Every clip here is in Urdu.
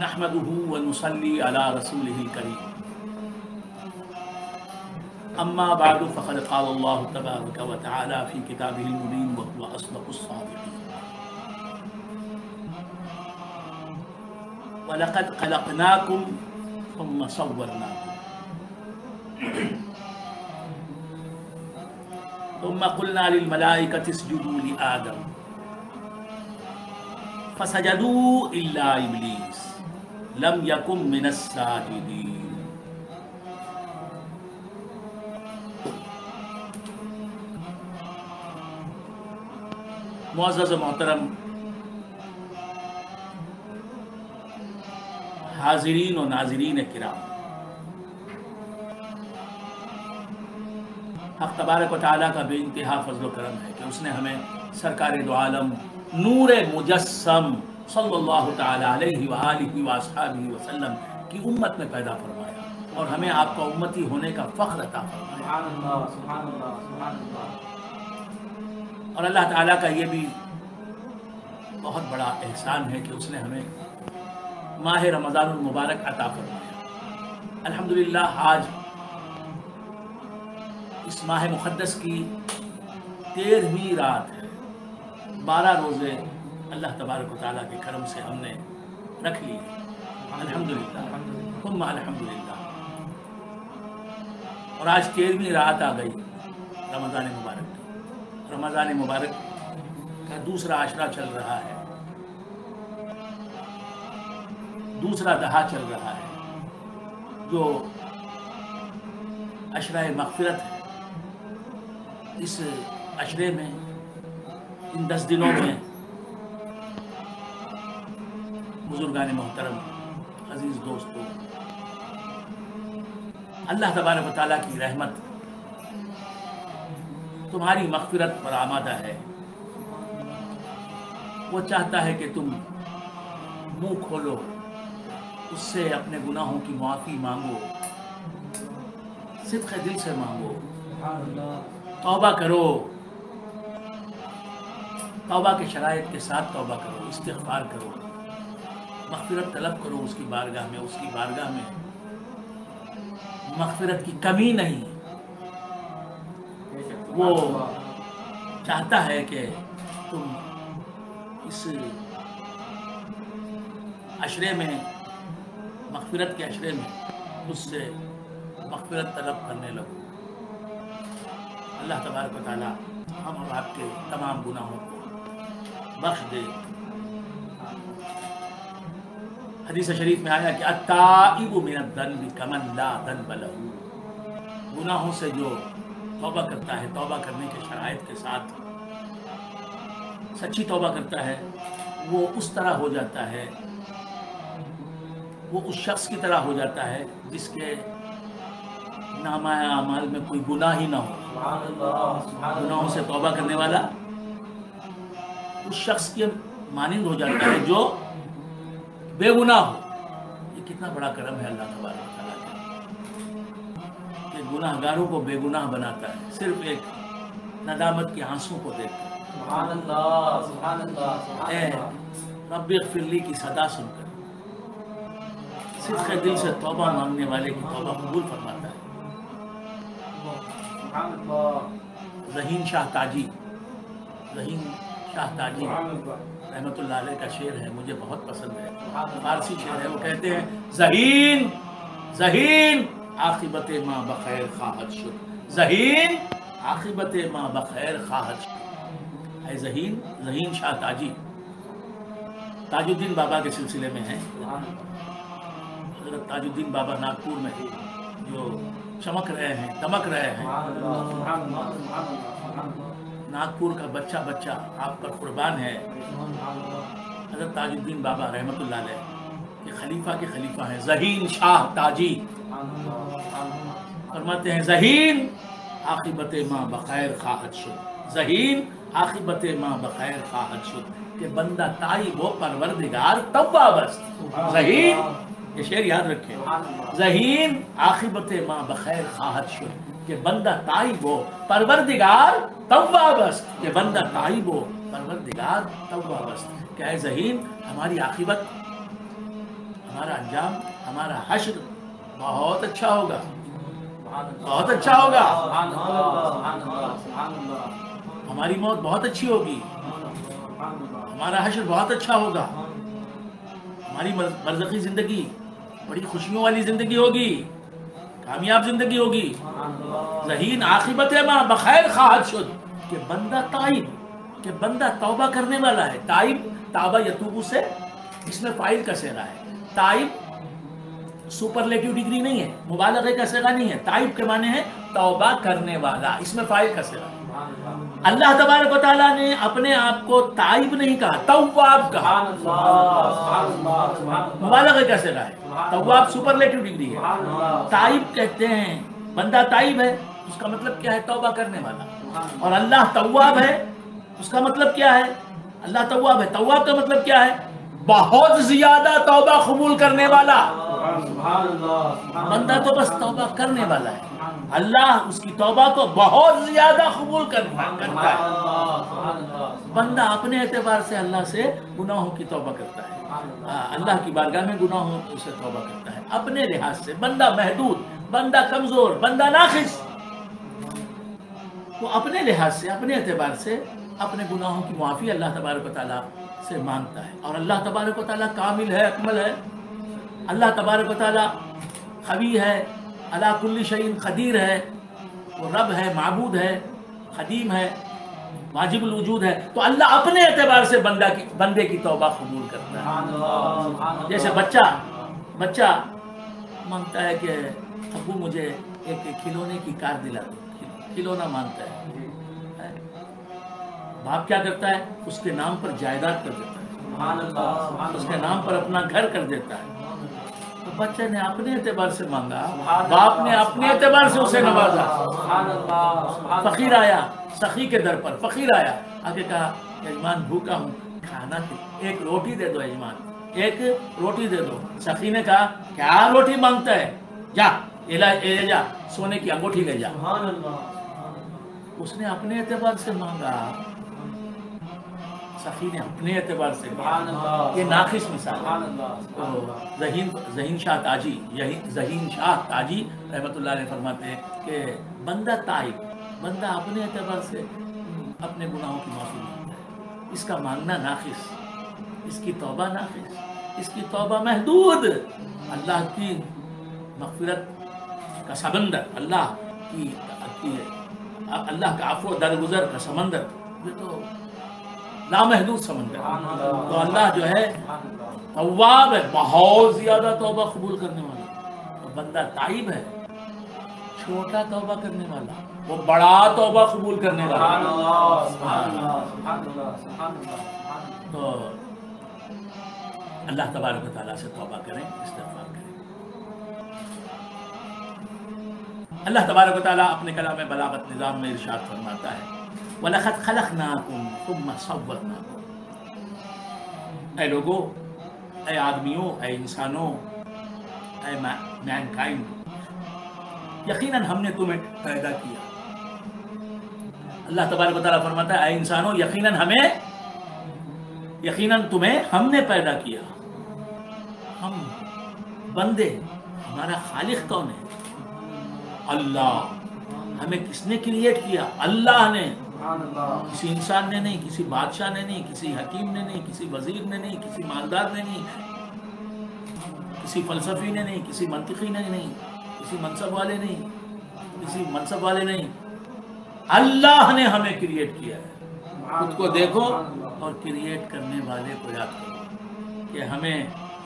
نحمده ونصلي على رسوله الكريم اما بعد فقد قال الله تبارك وتعالى في كتابه المبين وهو اصدق الصادقين ولقد خلقناكم ثم صورناكم ثم قلنا للملائكة اسجدوا لآدم فسجدوا إلا إبليس لم يكن من الساجدين. معزز و محترم حاضرین و ناظرین کرام، حق تبارک و تعالیٰ کا بے انتہا فضل و کرم ہے کہ اس نے ہمیں سرکار دو عالم نور مجسم صلی اللہ تعالیٰ علیہ وآلہ وآصحابہ وسلم کی امت میں پیدا فرمایا اور ہمیں آپ کا امتی ہونے کا فخر عطا فرمایا. سبحان اللہ سبحان اللہ سبحان اللہ. اور اللہ تعالیٰ کا یہ بھی بہت بڑا احسان ہے کہ اس نے ہمیں ماہ رمضان المبارک عطا فرمایا. الحمدللہ آج اس ماہ مقدس کی 13ویں رات ہے. 12 روزے اللہ تبارک و تعالیٰ کے کرم سے ہم نے رکھ لی. الحمدللہ ثم الحمدللہ. اور آج 13ویں رات آ گئی رمضان مبارک کی. رمضان مبارک کا دوسرا عشرہ چل رہا ہے، دوسرا دہا چل رہا ہے جو عشرہ مغفرت ہے. اس عشرے میں ان 10 دنوں میں بزرگان محترم، عزیز دوستوں، اللہ تبارک و تعالیٰ کی رحمت تمہاری مغفرت پر آمادہ ہے. وہ چاہتا ہے کہ تم منہ کھولو، اس سے اپنے گناہوں کی معافی مانگو، صدق دل سے مانگو، توبہ کرو، توبہ کے شرائط کے ساتھ توبہ کرو، استغفار کرو، مغفرت طلب کرو اس کی بارگاہ میں. اس کی بارگاہ میں مغفرت کی کمی نہیں. وہ چاہتا ہے کہ تم اس عشرے میں، مغفرت کے عشرے میں اس سے مغفرت طلب کرنے لگو. اللہ تبارک و تعالی ہم اور آپ کے تمام گناہوں کو بخش دے. حدیث شریف میں آیا کہ التائب من الذنب کمن لا ذنب لہ. گناہوں سے جو توبہ کرتا ہے، توبہ کرنے کے شرائط کے ساتھ سچی توبہ کرتا ہے، وہ اس طرح ہو جاتا ہے، وہ اس شخص کی طرح ہو جاتا ہے جس کے نامہ اعمال میں کوئی گناہ ہی نہ ہو. گناہوں سے توبہ کرنے والا اس شخص کے مانند ہو جاتا ہے جو بے گناہ ہو. یہ کتنا بڑا کرم ہے اللہ تبارک و تعالیٰ کا کہ گناہ گاروں کو بے گناہ بناتا ہے صرف ایک ندامت کے آنسوں کو دیکھ کر. سبحان اللہ سبحان اللہ سبحان اے اللہ. رب اغفر لی کی صدا سن کر صدق دل سے توبہ مانگنے والے کی توبہ قبول فرماتا ہے. سبحان اللہ ذہین شاہ تاجی سبحان اللہ. رحمت اللہ علیہ کا شعر ہے، مجھے بہت پسند ہے. فارسی شعر ہے. وہ کہتے ہیں ذہین ذہین عاقبت ما بخیر خواہد شد. ذہین عاقبت ما بخیر خواہد شد. اے ذہین شاہ تاج الدین بابا کے سلسلے میں ہیں. حضرت تاج الدین بابا ناگپور میں جو چمک رہے ہیں، دمک رہے ہیں. ناگپور کا بچہ آپ پر قربان ہے. حضرت تاج الدین بابا رحمت اللہ علیہ کے خلیفہ کے خلیفہ ہیں. ذہین شاہ تاجی فرماتے ہیں ذہین عاقبت ما بخیر خواہد شد. ذہین عاقبت ما بخیر خواہد شد کہ بندہ تائب و پروردگار تواب است. ذہین، یہ شعر یاد رکھیں، ذہین عاقبت ما بخیر خواہد شد کہ بندہ تائب و پروردگار تواب است. کہ بندہ تائب و پروردگار تواب است. کہ اے ذہین، ہماری عاقبت ہمارا انجام، ہمارا حشر بہت اچھا ہوگا، بہت اچھا ہوگا، ہماری موت بہت اچھی ہوگی، ہمارا حشر بہت اچھا ہوگا، ہماری برزخی زندگی بڑی خوشیوں والی زندگی ہوگی، کامیاب زندگی ہوگی. ذہین عاقبت ما بخیر خواہد شد کہ بندہ تائب، کہ بندہ توبہ کرنے والا ہے. تائب، تابہ یتوبو سے اس میں فاعل کا صیغہ ہے. تائب سپرلیٹیو ڈگری نہیں ہے، مبالغے کا صیغہ نہیں ہے. تائب کے معنی ہے توبہ کرنے والا، اس میں فاعل کا صیغہ ہے. اللہ تبارک و تعالیٰ نے اپنے آپ کو تائب نہیں کہا، تواب کہا. مبالغے کا صیغہ ہے. تواب سپرلیٹیو ڈگری ہے. تائب کہتے ہیں بندہ تائب ہے، اس کا مطلب کیا ہے؟ توبہ کرنے والا. اور اللہ تواب ہے، اس کا مطلب کیا ہے؟ اللہ تواب ہے. تواب کا مطلب کیا ہے؟ بہت زیادہ توبہ قبول کرنے والا. بندہ تو بس توبہ کرنے والا ہے، اللہ اس کی توبہ کو بہت زیادہ قبول کرتا ہے. بندہ اپنے اعتبار سے اللہ سے گناہوں کی توبہ کرتا ہے، اللہ کی بارگاہ میں گناہوں سے توبہ کرتا ہے اپنے لحاظ سے. بندہ محدود، بندہ کمزور، بندہ ناقص، وہ اپنے لحاظ سے، اپنے اعتبار سے اپنے گناہوں کی معافی اللہ تبارک و تعالیٰ سے مانگتا ہے. اور اللہ تبارک و تعالیٰ کامل ہے، اکمل ہے. اللہ تبارک و تعالیٰ قوی ہے، علی کل شیء قدیر ہے، وہ رب ہے، معبود ہے، قدیم ہے، واجب الوجود ہے. تو اللہ اپنے اعتبار سے بندے کی توبہ قبول کرتا ہے. جیسے بچہ مانگتا ہے کہ ابو مجھے ایک کھلونے کی کار دلا دو، کھلونا مانگتا ہے. باپ کیا کرتا ہے؟ اس کے نام پر جائیداد کر دیتا ہے، اس کے نام پر اپنا گھر کر دیتا ہے. تو بچے نے اپنے اعتبار سے مانگا، باپ نے اپنے اعتبار سے اسے نوازا. فقیر آیا سخی کے در پر، فقیر آیا آگے کہا یجمان بھوکا ہوں، کھانا ایک روٹی دے دو یجمان، ایک روٹی دے دو. سخی نے کہا کیا روٹی مانگتا ہے، جا جا سونے کی انگوٹھی لے جا. اس نے اپنے اعتبار سے مانگا، سخی نے اپنے اعتبار سے مانگا. یہ ناقص مثال ہے. ذہین شاہ تاجی رحمۃ اللہ علیہ فرماتے ہیں کہ بندہ تائب، بندہ اپنے اعتبار سے اپنے گناہوں کی معافی مانگتا ہے. اس کا مانگنا ناقص، اس کی توبہ ناقص، اس کی توبہ محدود. اللہ کی مغفرت کا سمندر، اللہ کا عفو درگزر کا سمندر، یہ تو لامحدود سمندر. تو اللہ جو ہے تواب ہے، بہت زیادہ توبہ قبول کرنے والا. اور بندہ تائب ہے، چھوٹا توبہ کرنے والا، وہ بڑا توبہ قبول کرنے والا. تو اللہ تبارک و تعالیٰ سے توبہ کریں، استغفار کریں. اللہ تبارک و تعالیٰ اپنے کلام بلاغت نظام میں ارشاد فرماتا ہے وَلَقَدْ خَلَقْنَاكُمْ ثُمَّ صَوَّرْنَاكُمْ. اے لوگوں، اے آدمیوں، اے انسانوں، اے مینکائنڈ، یقیناً ہم نے تمہیں پیدا کیا. اللہ تبارک و تعالیٰ فرماتا ہے اے انسانوں، یقیناً تمہیں ہم نے پیدا کیا. ہم بندے، ہمارا خالق کون ہے؟ اللہ. ہمیں کس نے کریٹ کیا؟ اللہ نے. کسی انسان نے نہیں، کسی بادشاہ نے نہیں، کسی حکیم نے نہیں، کسی وزیر نے نہیں، کسی مالدار نے نہیں، کسی فلسفی نے نہیں، کسی منطقی نے نہیں، کسی منصب والے نہیں، کسی منصب والے نہیں. اللہ نے ہمیں کریٹ کیا ہے. خود کو دیکھو اور کریٹ کرنے والے کو یاد کرو کہ ہمیں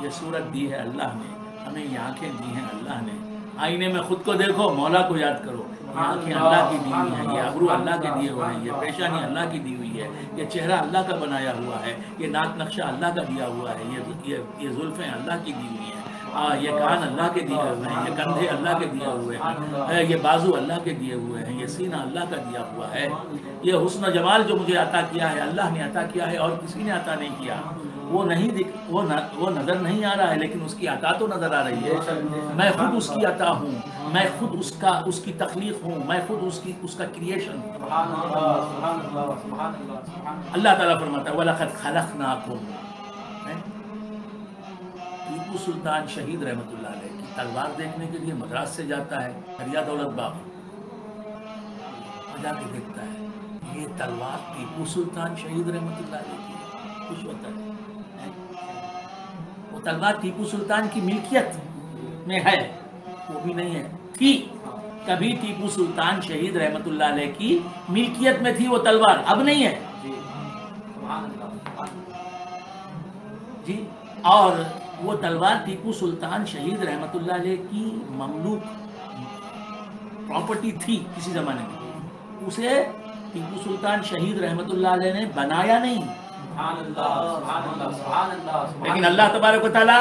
یہ صورت دی ہے اللہ نے، ہمیں یہ آنکھیں دی ہیں اللہ نے. آئینے میں خود کو دیکھو، مولا کو یاد کرو. یہ آنکھیں اللہ کی دی ہوئی ہیں، یہ ابرو اللہ کے دیے ہوئے ہیں، یہ پیشانی اللہ کی دی ہوئی ہے، یہ چہرہ اللہ کا بنایا ہوا ہے، یہ ناک نقشہ اللہ کا دیا ہوا ہے، یہ زلفیں اللہ کی دی ہوئی ہیں، یہ کان اللہ کے دیے ہوئے ہیں، یہ کندھے اللہ کے دیے ہوئے ہیں، یہ بازو اللہ کے دیے ہوئے ہیں، یہ سینہ اللہ کا دیا ہوا ہے. یہ حسن و جمال جو مجھے عطا کیا ہے اللہ نے عطا کیا ہے اور کسی نے عطا نہیں کیا. وہ نظر نہیں آ رہا ہے لیکن اس کی عطا تو نظر آ رہی ہے. میں خود اس کی عطا ہوں، میں خود اس کی تخلیق ہوں، میں خود اس کا کریشن ہوں. اللہ تعالیٰ فرماتا ہے وَلَقَدْ خَلَقْنَاكُمْ ٹیپو سلطان شہید رحمۃ اللہ علیہ کی تلوار دیکھنے کے لیے مدراس سے جاتا ہے دریا دولت باغ، جا کے دیکھتا ہے یہ تلوار ٹیپو سلطان شہید رحمۃ اللہ علیہ کی، خوش ہوتا ہے۔ وہ تلوار ٹیپو سلطان کی ملکیت میں ہے، وہ بھی نہیں ہے، تھی کبھی ٹیپو سلطان شہید رحمۃ اللہ علیہ کی ملکیت میں تھی وہ تلوار، اب نہیں ہے جی۔ اور وہ تلوار ٹیپو سلطان شہید رحمۃ اللہ علیہ کی مملوک پراپرٹی تھی کسی زمانے میں، اسے ٹیپو سلطان شہید رحمۃ اللہ علیہ نے بنایا نہیں، لیکن اللہ تبارک و تعالی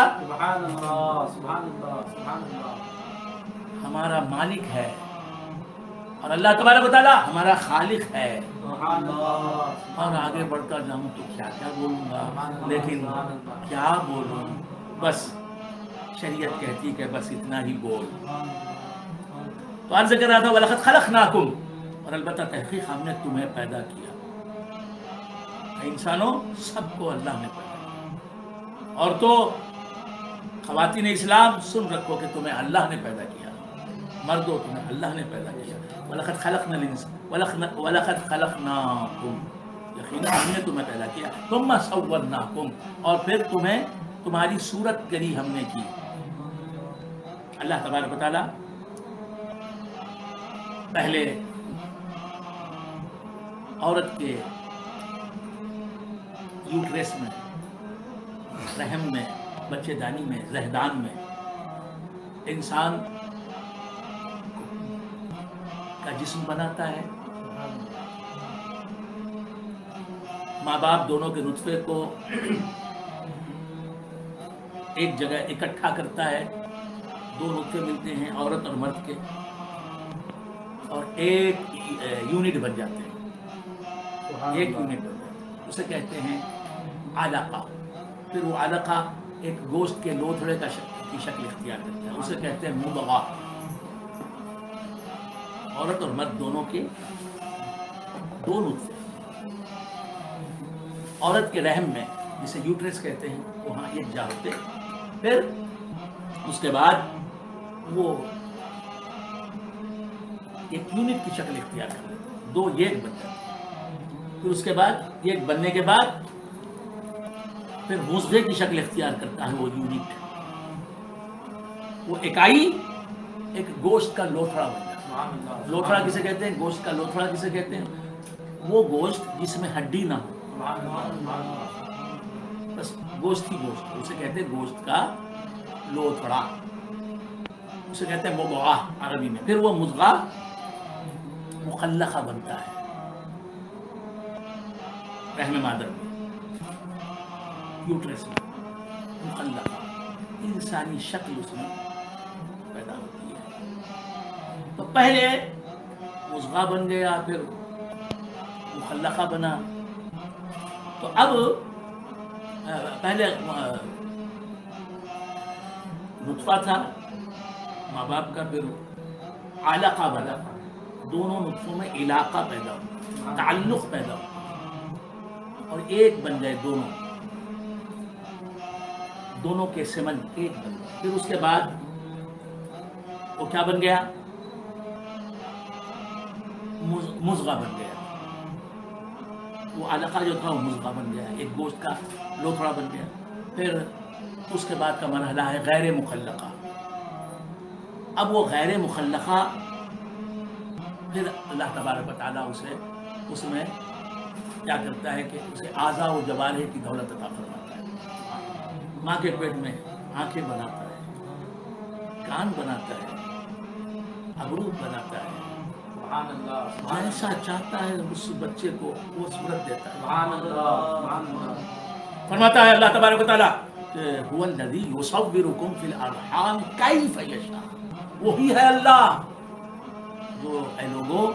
ہمارا مالک ہے اور اللہ تبارک و تعالی ہمارا خالق ہے۔ اور آگے بڑھتا جاؤں تو کیا کیا بولوں گا، لیکن کیا بولوں، بس شریعت کہتی کہ بس اتنا ہی بول۔ تو عرض کر رہا تھا وَلَقَدْ خَلَقْنَاكُمْ، اور البتہ تحقیق ہم نے تمہیں پیدا کیا، انسانوں سب کو اللہ نے پیدا کیا۔ اور تو خواتین اسلام سن رکھو کہ تمہیں اللہ نے پیدا کیا، مردوں تمہیں اللہ نے پیدا کیا۔ وَلَقَدْ خَلَقْنَا الْإِنسَانَ وَلَقَدْ خَلَقْنَاكُمْ، یقیناً ہم نے تمہیں پیدا کیا، ثُمَّ صَوَّرْنَاكُمْ، اور پھر تمہیں تمہاری صورت گری ہم نے کی۔ اللہ تبارک و تعالیٰ پہلے عورت کے یوٹرس میں، رحم میں، بچے دانی میں، زہدان میں انسان کا جسم بناتا ہے، ماں باپ دونوں کے نطفے کو ایک جگہ اکٹھا کرتا ہے، دو نطفے ملتے ہیں عورت اور مرد کے اور ایک یونٹ بن جاتے ہیں، ایک یونٹ بن جاتے ہیں، اسے کہتے ہیں علقہ۔ پھر وہ علقہ ایک گوشت کے لوتھڑے کی شکل اختیار کرتا ہے، اسے کہتے ہیں مضغہ۔ عورت اور مرد دونوں کے دو نطفے عورت کے رحم میں، جسے یوٹرس کہتے ہیں، وہاں ایک جا ہوتے، پھر اس کے بعد وہ ایک یونٹ کی شکل اختیار کر لیتے ہیں، دو ایک بن جاتے ہیں۔ پھر اس کے بعد ایک بننے کے بعد پھر مضغے کی شکل اختیار کرتا ہے وہ یونٹ، وہ اکائی ایک گوشت کا لوتھڑا بن جاتا ہے۔ لوتھڑا کسے کہتے ہیں؟ گوشت کا لوتھڑا کسے کہتے ہیں؟ وہ گوشت جس میں ہڈی نہ ہو، بس گوشت ہی گوشت، اسے کہتے ہیں گوشت کا لوتھڑا، اسے کہتے ہیں مضغہ عربی میں۔ پھر وہ مضغہ مخلقہ بنتا ہے رحم مادر میں، یوٹرس میں، مخلقہ انسانی شکل اس میں پیدا ہوتی ہے۔ تو پہلے مضغہ بن گیا، پھر مخلقہ بنا، تو اب پہلے نطفہ تھا ماں باپ کا، پھر علقہ بنا، دونوں نطفوں میں علاقہ پیدا ہوا، تعلق پیدا ہوا اور ایک بن گئے دونوں کے سمن ایک بن گئے۔ پھر اس کے بعد وہ کیا بن گیا؟ مضغہ بن گیا، وہ علقہ جو تھا وہ مضغہ بن گیا، ایک گوشت کا لوتھڑا بن گیا۔ پھر اس کے بعد کا مرحلہ ہے غیر مخلقہ۔ اب وہ غیر مخلقہ پھر اللہ تبارک و تعالیٰ اسے اس میں کیا کرتا ہے کہ اسے اعضاء و جوارح کی دولت عطا فرماتا ہے۔ ماں کے پیٹ میں آنکھیں بناتا ہے، کان بناتا ہے، ابرو بناتا ہے، جیسا چاہتا ہے اس بچے کو وہ صورت دیتا ہے۔ فرماتا ہے اللہ تبارک و تعالیٰ کہ هو الذی یصورکم فی الارحام کیف یشاء، وہی ہے اللہ جو اے لوگوں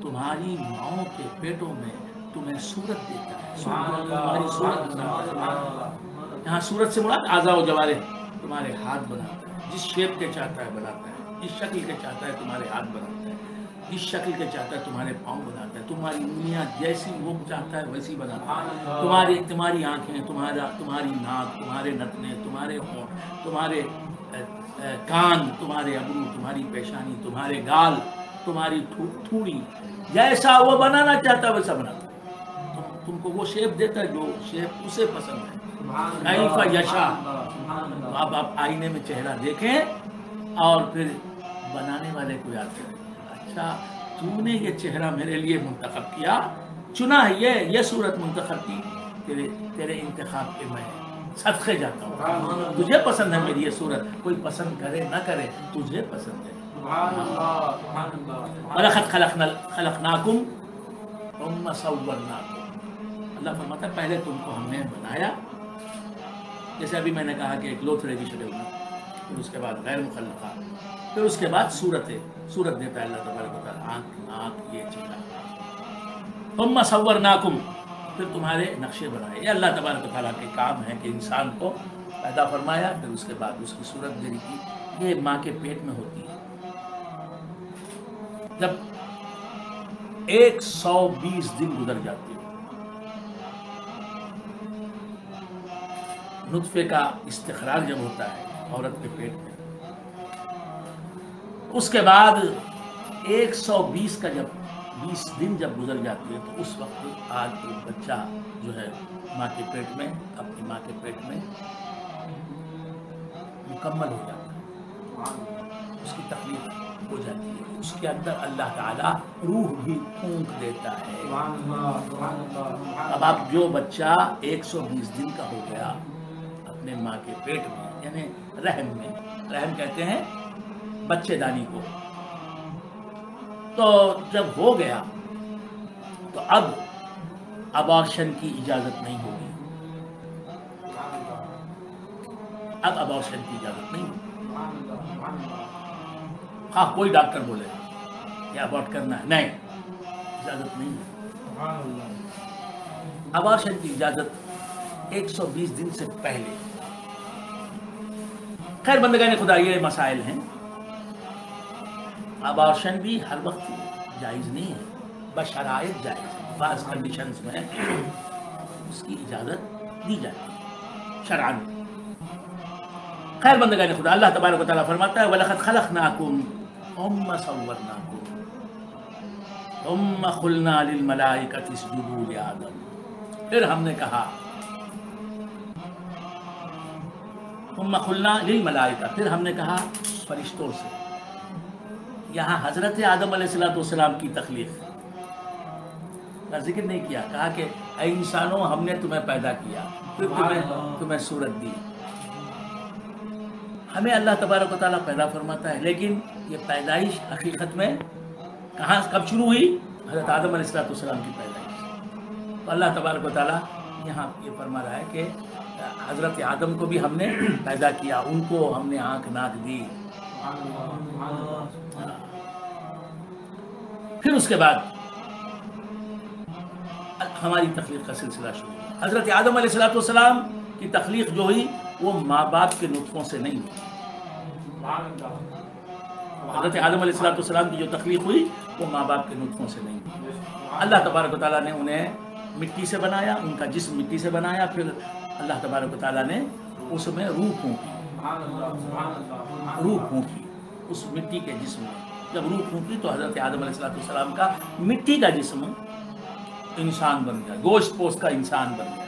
تمہاری ماؤں کے پیٹوں میں تمہیں صورت دیتا ہے، تمہاری صورت بناتا ہے۔ یہاں صورت سے مراد اعضاء و جوارح، تمہارے ہاتھ بناتا ہے، جس شیپ کے چاہتا ہے بناتا ہے، جس شکل کے چاہتا ہے تمہارے ہاتھ بناتا ہے۔ جس شکل کے چاہتا ہے تمہارے پاؤں بناتا ہے، تمہاری انگلیاں جیسی وہ چاہتا ہے ویسی بناتا ہے، تمہاری آنکھیں، تمہاری ناک، تمہارے نتنے، تمہارے ہونٹ، تمہارے کان، تمہارے ابرو، تمہاری پیشانی، تمہارے گال، تمہاری تھوڑی، جیسا وہ بنانا چاہتا ہے ویسا بناتا ہے، تم کو وہ شیپ دیتا ہے جو شیپ اسے پسند ہے، کیف یشاء۔ اب آپ آئینے میں چہرہ دیکھیں اور پھر بنانے والے کو یاد کریں، اچھا تو نے یہ چہرہ میرے لیے منتخب کیا، چنا ہے، یہ صورت منتخب کی، تیرے انتخاب کے میں صدقے جاتا ہوں، تجھے پسند ہے میری یہ صورت، کوئی پسند کرے نہ کرے تجھے پسند ہے۔ وَلَقَدْ خَلَقْنَاكُمْ ثُمَّ صَوَّرْنَاكُمْ، اللہ فرماتا ہے پہلے تم کو ہم نے بنایا، جیسے ابھی میں نے کہا کہ ایک لوتھڑے کی شکل میں، پھر اس کے بعد غیر مخلقہ، پھر اس کے بعد صورت دیتا ہے اللہ تبارک و تعالیٰ، آنکھ، ناک، یہ چہرہ، ثُمَّ صَوَّرْنَاكُمْ، پھر تمہارے نقشے بنائے۔ یہ اللہ تبارک و تعالیٰ کے کام ہے کہ انسان کو پیدا فرمایا، پھر اس کے بعد اس کی صورت دے کی، یہ ماں کے پیٹ میں ہوتی ہے۔ جب 120 دن گزر جاتے ہیں، نطفے کا استخراج جب ہوتا ہے عورت کے پیٹ میں، اس کے بعد 120 کا جب 20 دن جب گزر جاتی ہے تو اس وقت آج ایک بچہ جو ہے ماں کے پیٹ میں، اپنی ماں کے پیٹ میں مکمل ہو جاتا ہے، اس کی تخلیق ہو جاتی ہے، اس کے اندر اللہ تعالیٰ روح بھی پھونک دیتا ہے۔ اب آپ جو بچہ 120 دن کا ہو گیا اپنے ماں کے پیٹ میں، یعنی رحم میں، رحم کہتے ہیں بچے دانی کو، تو جب ہو گیا تو اب ابارشن کی اجازت نہیں ہوگی، اب ابارشن کی اجازت نہیں ہوگی، ہاں کوئی ڈاکٹر بولے کہ ابارٹ کرنا ہے، نہیں، اجازت نہیں ہے۔ ابارشن کی اجازت 120 دن سے پہلے۔ خیر بندگان خدا، یہ مسائل ہیں، ابارشن بھی ہر وقت جائز نہیں ہے، بشرائط جائز ہے، بعض کنڈیشنز میں اس کی اجازت دی جاتی ہے شرعاً۔ خیر بندگان خدا، اللہ تبارک و تعالیٰ فرماتا ہے وَلَقَدْ خَلَقْنَاكُمْ ثُمَّ صَوَّرْنَاكُمْ ثُمَّ قُلْنَا لِلْمَلَائِكَةِ اسْجُدُوا لِآدَمَ، پھر ہم نے کہا، ثُمَّ قُلْنَا لِلْمَلَائِكَةِ، پھر ہم نے کہا فرشتوں سے۔ یہاں حضرت آدم علیہ السلام کی تخلیق کا ذکر نہیں کیا، کہا کہ اے انسانوں ہم نے تمہیں پیدا کیا، پھر تمہیں صورت دی۔ ہمیں اللہ تبارک و تعالیٰ پیدا فرماتا ہے، لیکن یہ پیدائش حقیقت میں کب شروع ہوئی؟ حضرت آدم علیہ السلام کی پیدائش۔ تو اللہ تبارک و تعالیٰ یہاں یہ فرما رہا ہے کہ حضرت آدم کو بھی ہم نے پیدا کیا، ان کو ہم نے آنکھ ناک دی، پھر اس کے بعد ہماری تخلیق کا سلسلہ شروع ہوا۔ حضرت آدم علیہ السلام کی تخلیق جو ہوئی وہ ماں باپ کے نطفوں سے نہیں ہوئی۔ حضرت آدم علیہ السلام کی جو تخلیق ہوئی وہ ماں باپ کے نطفوں سے نہیں ہوئی۔ اللہ تبارک و تعالیٰ نے انہیں مٹی سے بنایا، ان کا جسم مٹی سے بنایا، پھر اللہ تبارک و تعالیٰ نے اس میں روح پھونکی اس مٹی کے جسم میں۔ جب روح پھونکی تو حضرت آدم علیہ السلام کا مٹی کا جسم انسان بن گیا، گوشت پوست کا انسان بن گیا،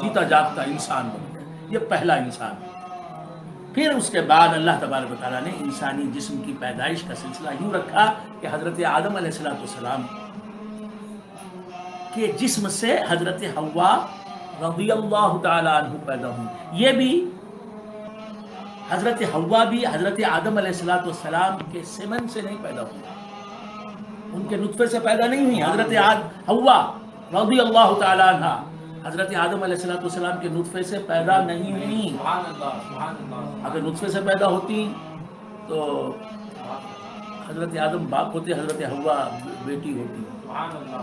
جیتا جاگتا انسان بن گیا، یہ پہلا انسان۔ پھر اس کے بعد اللہ تبارک و تعالیٰ نے انسانی جسم کی پیدائش کا سلسلہ یوں رکھا کہ حضرت آدم علیہ السلام کے جسم سے حضرت حوا رضی اللہ تعالیٰ عنہ پیدا ہوئی۔ یہ بھی حضرت حوا بھی حضرت آدم علیہ السلام کے سیمن سے نہیں پیدا ہوئی، ان کے نطفے سے پیدا نہیں ہوئی۔ حضرت حوا رضی اللہ تعالیٰ عنہ حضرت آدم علیہ السلام کے نطفے سے پیدا نہیں ہوئی۔ اگر نطفے سے پیدا ہوتی تو حضرت آدم باپ ہوتے، حضرت حوا بیٹی ہوتی۔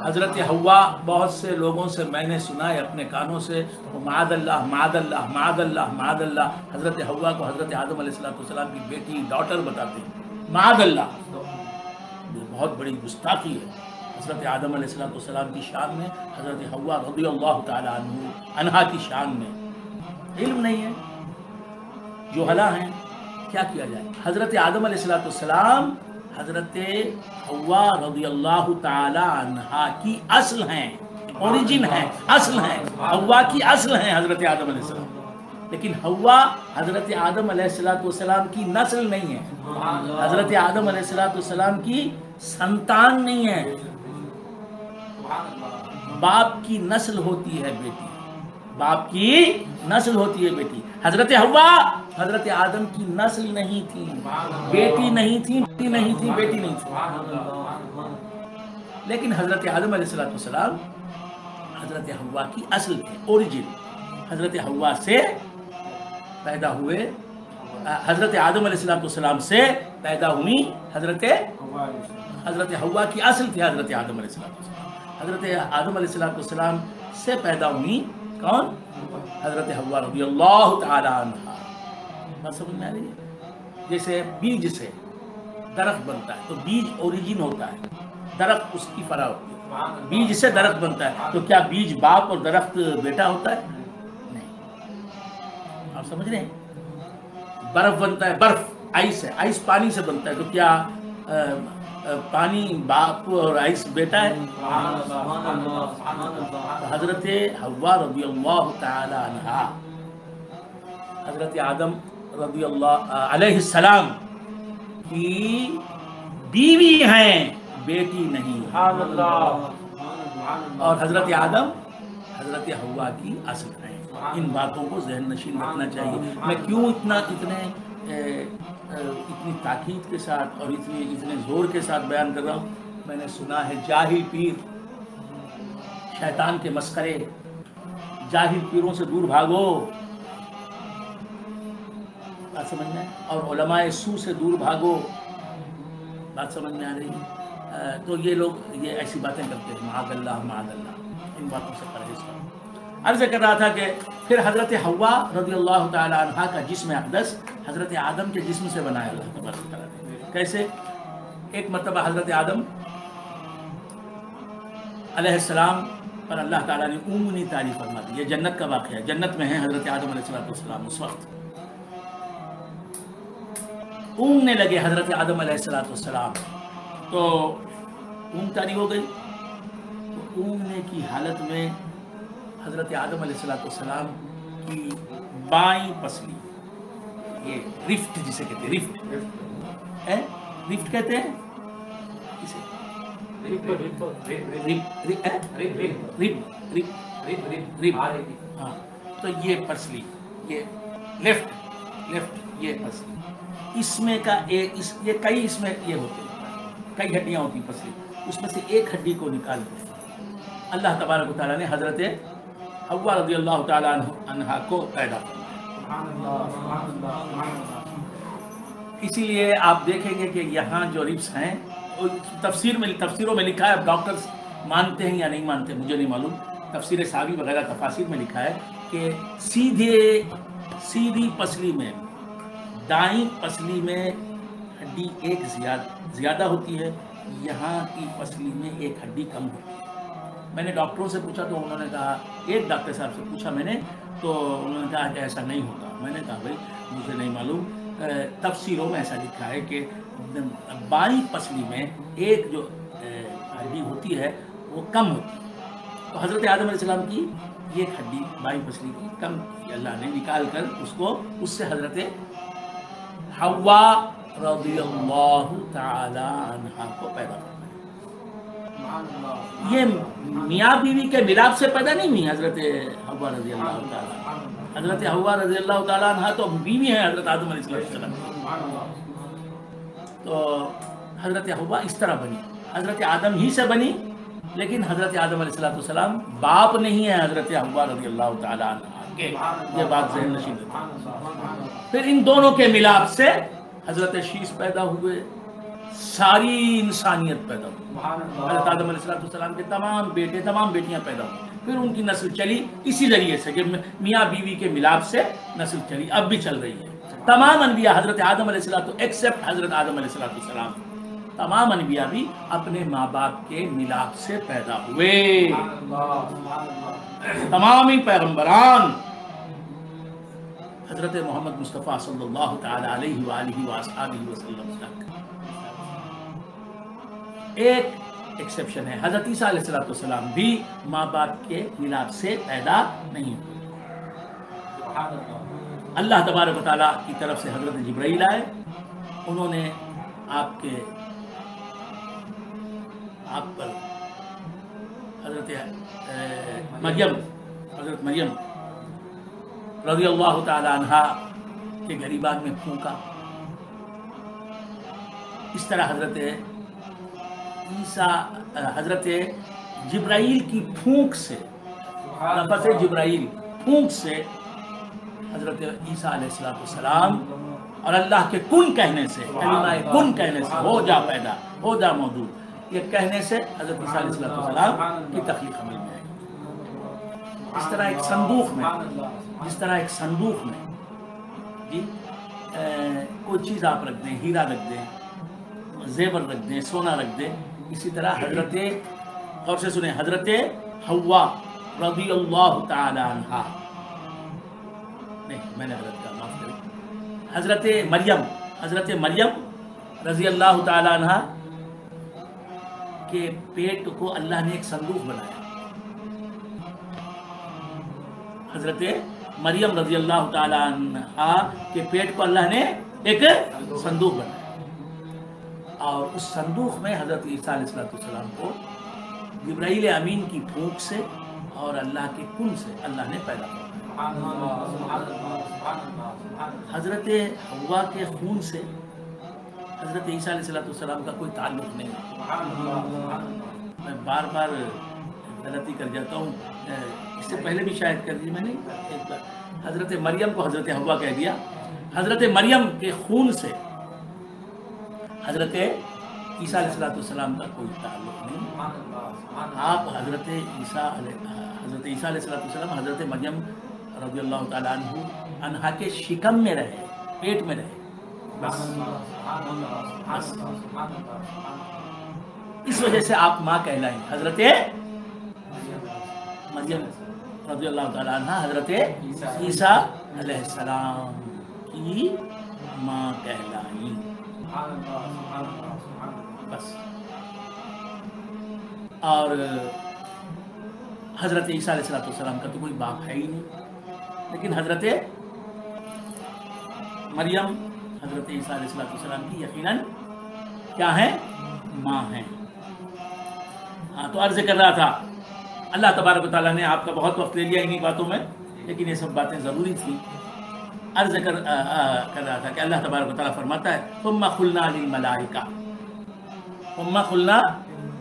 حضرت حوا بہت سے لوگوں سے میں نے سنا ہے اپنے کانوں سے، معاذ اللہ معاذ اللہ معاذ اللہ معاذ اللہ، حضرت حوا کو حضرت آدم علیہ السلام کی بیٹی ڈاٹر بتاتے ہیں، معاذ اللہ۔ بہت بڑی گستاخی ہے حضرت آدم علیہ السلام کی شان میں، حضرت حوا رضی اللہ تعالی عنہا کی شان میں۔ علم نہیں ہے، جہلا ہیں، کیا کیا جائے؟ حضرت آدم علیہ السلام حضرت حوا رضی اللہ تعالی عنہا کی اصل ہیں، اوریجن ہیں، اصل ہیں، حوا کی اصل ہیں حضرت آدم علیہ السلام، لیکن حوا حضرت آدم علیہ السلام کی نسل نہیں ہے، حضرت آدم علیہ السلام کی سنتان نہیں ہے۔ باپ کی نسل ہوتی ہے بیٹی، باپ کی نسل ہوتی ہے بیٹی۔ حضرت حوا حضرت آدم کی نسل نہیں تھی، بیٹی نہیں تھی، بیٹی نہیں تھی، بیٹی نہیں تھی، لیکن حضرت آدم علیہ السلام حضرت حوا کی اصل تھی، اوریجن۔ حضرت حوا سے پیدا ہوئے، حضرت آدم علیہ السلام سے پیدا ہوئی حضرت حوا کی اصل تھی حضرت آدم علیہ السلام۔ حضرت آدم علیہ السلام سے پیدا ہوئی کون؟ حضرت حوا رضی اللہ تعالی عنہا۔ بات سمجھ میں آ رہی ہے؟ جیسے بیج سے درخت بنتا ہے تو بیج اوریجن ہوتا ہے، درخت اس کی فرع ہوتی ہے، بیج سے درخت بنتا ہے، تو کیا بیج باپ اور درخت بیٹا ہوتا ہے؟ نہیں۔ آپ سمجھ رہے ہیں؟ برف بنتا ہے، برف آئس ہے، آئس پانی سے بنتا ہے، تو کیا پانی باپ اور آئس بیٹا ہے؟ حضرت حوا رضی اللہ تعالی عنہا حضرت آدم رضی اللہ علیہ السلام کی بیوی ہیں، بیٹی نہیں، اور حضرت آدم حضرت حوا کی اصل ہیں۔ ان باتوں کو ذہن نشین رکھنا چاہیے۔ میں کیوں اتنی تاکید کے ساتھ اور اتنے زور کے ساتھ بیان کر رہا ہوں؟ میں نے سنا ہے جاہل پیر شیطان کے مسخرے، جاہل پیروں سے دور بھاگو، بات سمجھ میں، اور علماء سو سے دور بھاگو، بات سمجھ میں آ رہی ہے؟ تو یہ لوگ یہ ایسی باتیں کرتے ہیں، معاذ اللہ معاذ اللہ، ان باتوں سے پرہیز کرو۔ عرض کر رہا تھا کہ پھر حضرت حوا رضی اللہ تعالی عنہا کا جسم اقدس حضرت آدم کے جسم سے بنایا اللہ تبارک تعالیٰ نے۔ کیسے؟ ایک مرتبہ حضرت آدم علیہ السلام پر اللہ تعالیٰ نے اونگنی طاری فرما دی۔ یہ جنت کا واقعہ ہے، جنت میں ہیں حضرت آدم علیہ السلام، اس وقت اونگنے لگے حضرت آدم علیہ السلام، تو اونگ طاری ہو گئی، تو اونگنے کی حالت میں حضرت آدم علیہ السلام کی بائیں پسلی، یہ رفٹ جسے کہتے ہیں، رفٹ کہتے ہیں اسے، ہاں، تو یہ پسلی، یہ لیفٹ یہ پسلی، اس میں کا ایک یہ کئی اس میں یہ ہوتے ہیں، کئی ہڈیاں ہوتی ہیں پسلی، اس میں سے ایک ہڈی کو نکال دیں۔ اللہ تبارک و تعالیٰ نے حضرت حوا رضی اللہ تعالیٰ عنہا کو پیدا کیا۔ اسی لیے آپ دیکھیں گے کہ یہاں جو ربس ہیں تفسیروں میں لکھا ہے، اب ڈاکٹرز مانتے ہیں یا نہیں مانتے مجھے نہیں معلوم، تفسیر ساوی وغیرہ تفاسیر میں لکھا ہے کہ سیدھی پسلی میں، دائیں پسلی میں ہڈی ایک زیادہ ہوتی ہے، یہاں کی پسلی میں ایک ہڈی کم ہوتی ہے۔ میں نے ڈاکٹروں سے پوچھا تو انہوں نے کہا، ایک ڈاکٹر صاحب سے پوچھا میں نے تو انہوں نے کہا کہ ایسا نہیں ہوتا۔ میں نے کہا بھائی مجھے نہیں معلوم، تفسیروں میں ایسا لکھا ہے کہ بائیں پسلی میں ایک جو ہڈی ہوتی ہے وہ کم ہوتی ہے، تو حضرت آدم علیہ السلام کی ایک ہڈی بائیں پسلی کی کم کی، اللہ نے نکال کر اس سے حضرت حوا رضی اللہ تعالی عنہا کو پیدا کیا۔ یہ میاں بیوی کے ملاپ سے پیدا نہیں ہوئی حضرت حوا رضی اللہ تعالیٰ، حضرت حوا رضی اللہ تعالیٰ عنہ تو بیوی ہیں حضرت آدم علیہ السلام، تو حضرت حوا اس طرح بنی، حضرت آدم ہی سے بنی، لیکن حضرت آدم علیہ السلام باپ نہیں ہے حضرت حوا رضی اللہ تعالیٰ عنہ کے، یہ بات ذہن نشین رکھیں۔ پھر ان دونوں کے ملاپ سے حضرت شیش پیدا ہوئے، ساری انسانیت پیدا ہوئی، حضرت آدم علیہ السلام کے تمام بیٹے تمام بیٹیاں پیدا ہوئی، پھر ان کی نسل چلی اسی ذریعے سے کہ میاں بیوی کے ملاپ سے نسل چلی، اب بھی چل رہی ہے۔ تمام انبیاء حضرت آدم علیہ السلام ایکسپٹ حضرت آدم علیہ السلام تمام انبیاء بھی اپنے ماں باپ کے ملاپ سے پیدا ہوئے. تمام پیغمبران حضرت محمد مصطفیٰ صلی اللہ تعالی علیہ وآلہ وآلہ وسلم تک. ایک ایکسیپشن ہے، حضرت عیسیٰ علیہ السلام بھی ماں باپ کے ملاپ سے پیدا نہیں ہوئے. اللہ تبارک و تعالیٰ کی طرف سے حضرت جبرائیل آئے، انہوں نے آپ پر حضرت مریم رضی اللہ تعالی عنہا کے گریبان میں پھونکا. اس طرح حضرت جبرائیل کی پھونک سے، نفس جبرائیل پھونک سے حضرت عیسیٰ علیہ السلام اور اللہ کے کن کہنے سے، کلمہ کن کہنے سے، ہو جا پیدا، ہو جا موجود، یہ کہنے سے حضرت عیسیٰ علیہ السلام کی تخلیق عمل میں آئی. اس طرح ایک صندوق میں جی کوئی چیز آپ رکھ دیں، ہیرا رکھ دیں، زیور رکھ دیں، سونا رکھ دیں، اسی طرح حضرت، غور سے سنیں، حضرت حوا رضی اللہ تعالی عنہا، نہیں میں نے غلط کہا، معاف کریں، حضرت مریم رضی اللہ تعالی عنہا کے پیٹ کو اللہ نے ایک صندوق بنایا. حضرت مریم رضی اللہ تعالی عنہا کے پیٹ کو اللہ نے ایک صندوق بنایا، اور اس صندوق میں حضرت عیسیٰ علیہ السلام کو جبرائیل امین کی پھونک سے اور اللہ کے کن سے اللہ نے پیدا کیا. حضرت حوا کے خون سے حضرت عیسیٰ علیہ السلام کا کوئی تعلق نہیں. میں بار بار غلطی کر جاتا ہوں، اس سے پہلے بھی شاید کر دی میں نے ایک بار. حضرت مریم کو حضرت حوا کہہ دیا. حضرت مریم کے خون سے حضرت عیسیٰ علیہ السلام کا کوئی تعلق نہیں. آپ حضرت عیسیٰ علیہ السلام حضرت مریم رضی اللہ تعالیٰ عنہا کے شکم میں رہے، پیٹ میں رہے، بس. اس وجہ سے آپ ماں کہلائیں. حضرت مریم رضی اللہ تعالیٰ عنہ حضرت عیسیٰ علیہ السلام کی ماں کہلائیں، بس. اور حضرت عیسیٰ علیہ السلام کا تو کوئی باپ ہے ہی نہیں، لیکن حضرت مریم حضرت عیسیٰ علیہ السلام کی یقیناً کیا ہیں؟ ماں ہیں. ہاں تو عرض کر رہا تھا، اللہ تبارک و تعالیٰ نے آپ کا بہت وقت لے لیا انہی باتوں میں، لیکن یہ سب باتیں ضروری تھیں. عرض کر رہا تھا کہ اللہ تبارک و تعالیٰ فرماتا ہے ثم قلنا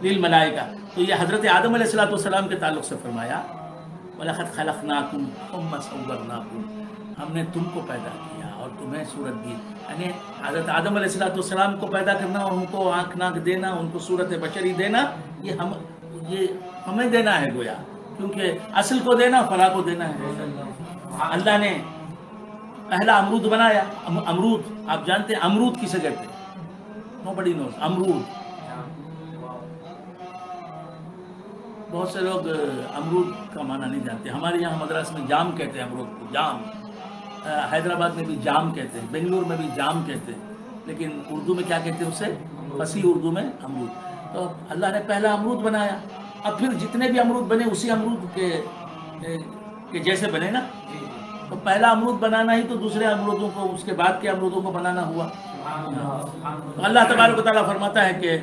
للملائکہ، تو یہ حضرت آدم علیہ السلام کے تعلق سے فرمایا وَلَقَدْ خَلَقْنَاكُمْ ثُمَّ صَوَّرْنَاكُمْ، ہم نے تم کو پیدا کیا اور تمہیں صورت دی. یعنی حضرت آدم علیہ السلام کو پیدا کرنا اور ان کو آنکھ ناک دینا، ان کو صورت بشری دینا، یہ ہمیں دینا ہے گویا، کیونکہ اصل کو دینا فرا کو دینا ہے. اللہ نے پہلا امرود بنایا. امرود آپ جانتے ہیں امرود کسے کہتے ہیں؟ نوبڈی نوز. امرود، بہت سے لوگ امرود کا معنی نہیں جانتے. ہمارے یہاں مدراس میں جام کہتے ہیں امرود کو، جام. حیدرآباد میں بھی جام کہتے ہیں، بنگلور میں بھی جام کہتے ہیں، لیکن اردو میں کیا کہتے ہیں اسے؟ فصیح اردو میں امرود. تو اللہ نے پہلا امرود بنایا، اب پھر جتنے بھی امرود بنے اسی امرود کے جیسے بنے نا. تو پہلا امرود بنانا ہی تو دوسرے امرودوں کو، اس کے بعد کے امرودوں کو بنانا ہوا. تو اللہ تبارک و تعالیٰ فرماتا ہے کہ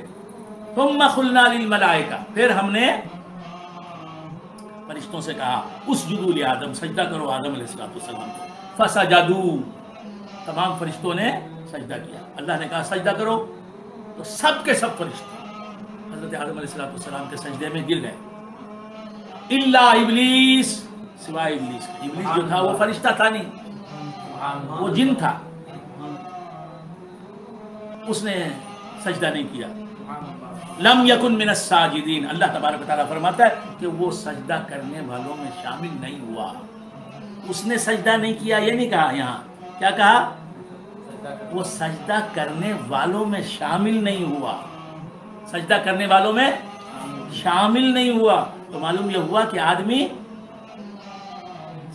ثم قلنا للملائکہ، پھر ہم نے فرشتوں سے کہا اسجدوا لآدم، سجدہ کرو آدم علیہ السلام کو. فسجدوا، تمام فرشتوں نے سجدہ کیا. اللہ نے کہا سجدہ کرو، تو سب کے سب فرشتے حضرت آدم علیہ السلام کے سجدے میں گر گئے. الا ابلیس، سوائے ابلیس. ابلیس جو تھا وہ فرشتہ تھا نہیں، وہ جن تھا، اس نے سجدہ نہیں کیا. لم یکن من الساجدین، اللہ تبارک و تعالیٰ فرماتا ہے کہ وہ سجدہ کرنے والوں میں شامل نہیں ہوا. اس نے سجدہ نہیں کیا یہ نہیں کہا، یہاں کیا کہا؟ وہ سجدہ کرنے والوں میں شامل نہیں ہوا. سجدہ کرنے والوں میں شامل نہیں ہوا. تو معلوم یہ ہوا کہ آدمی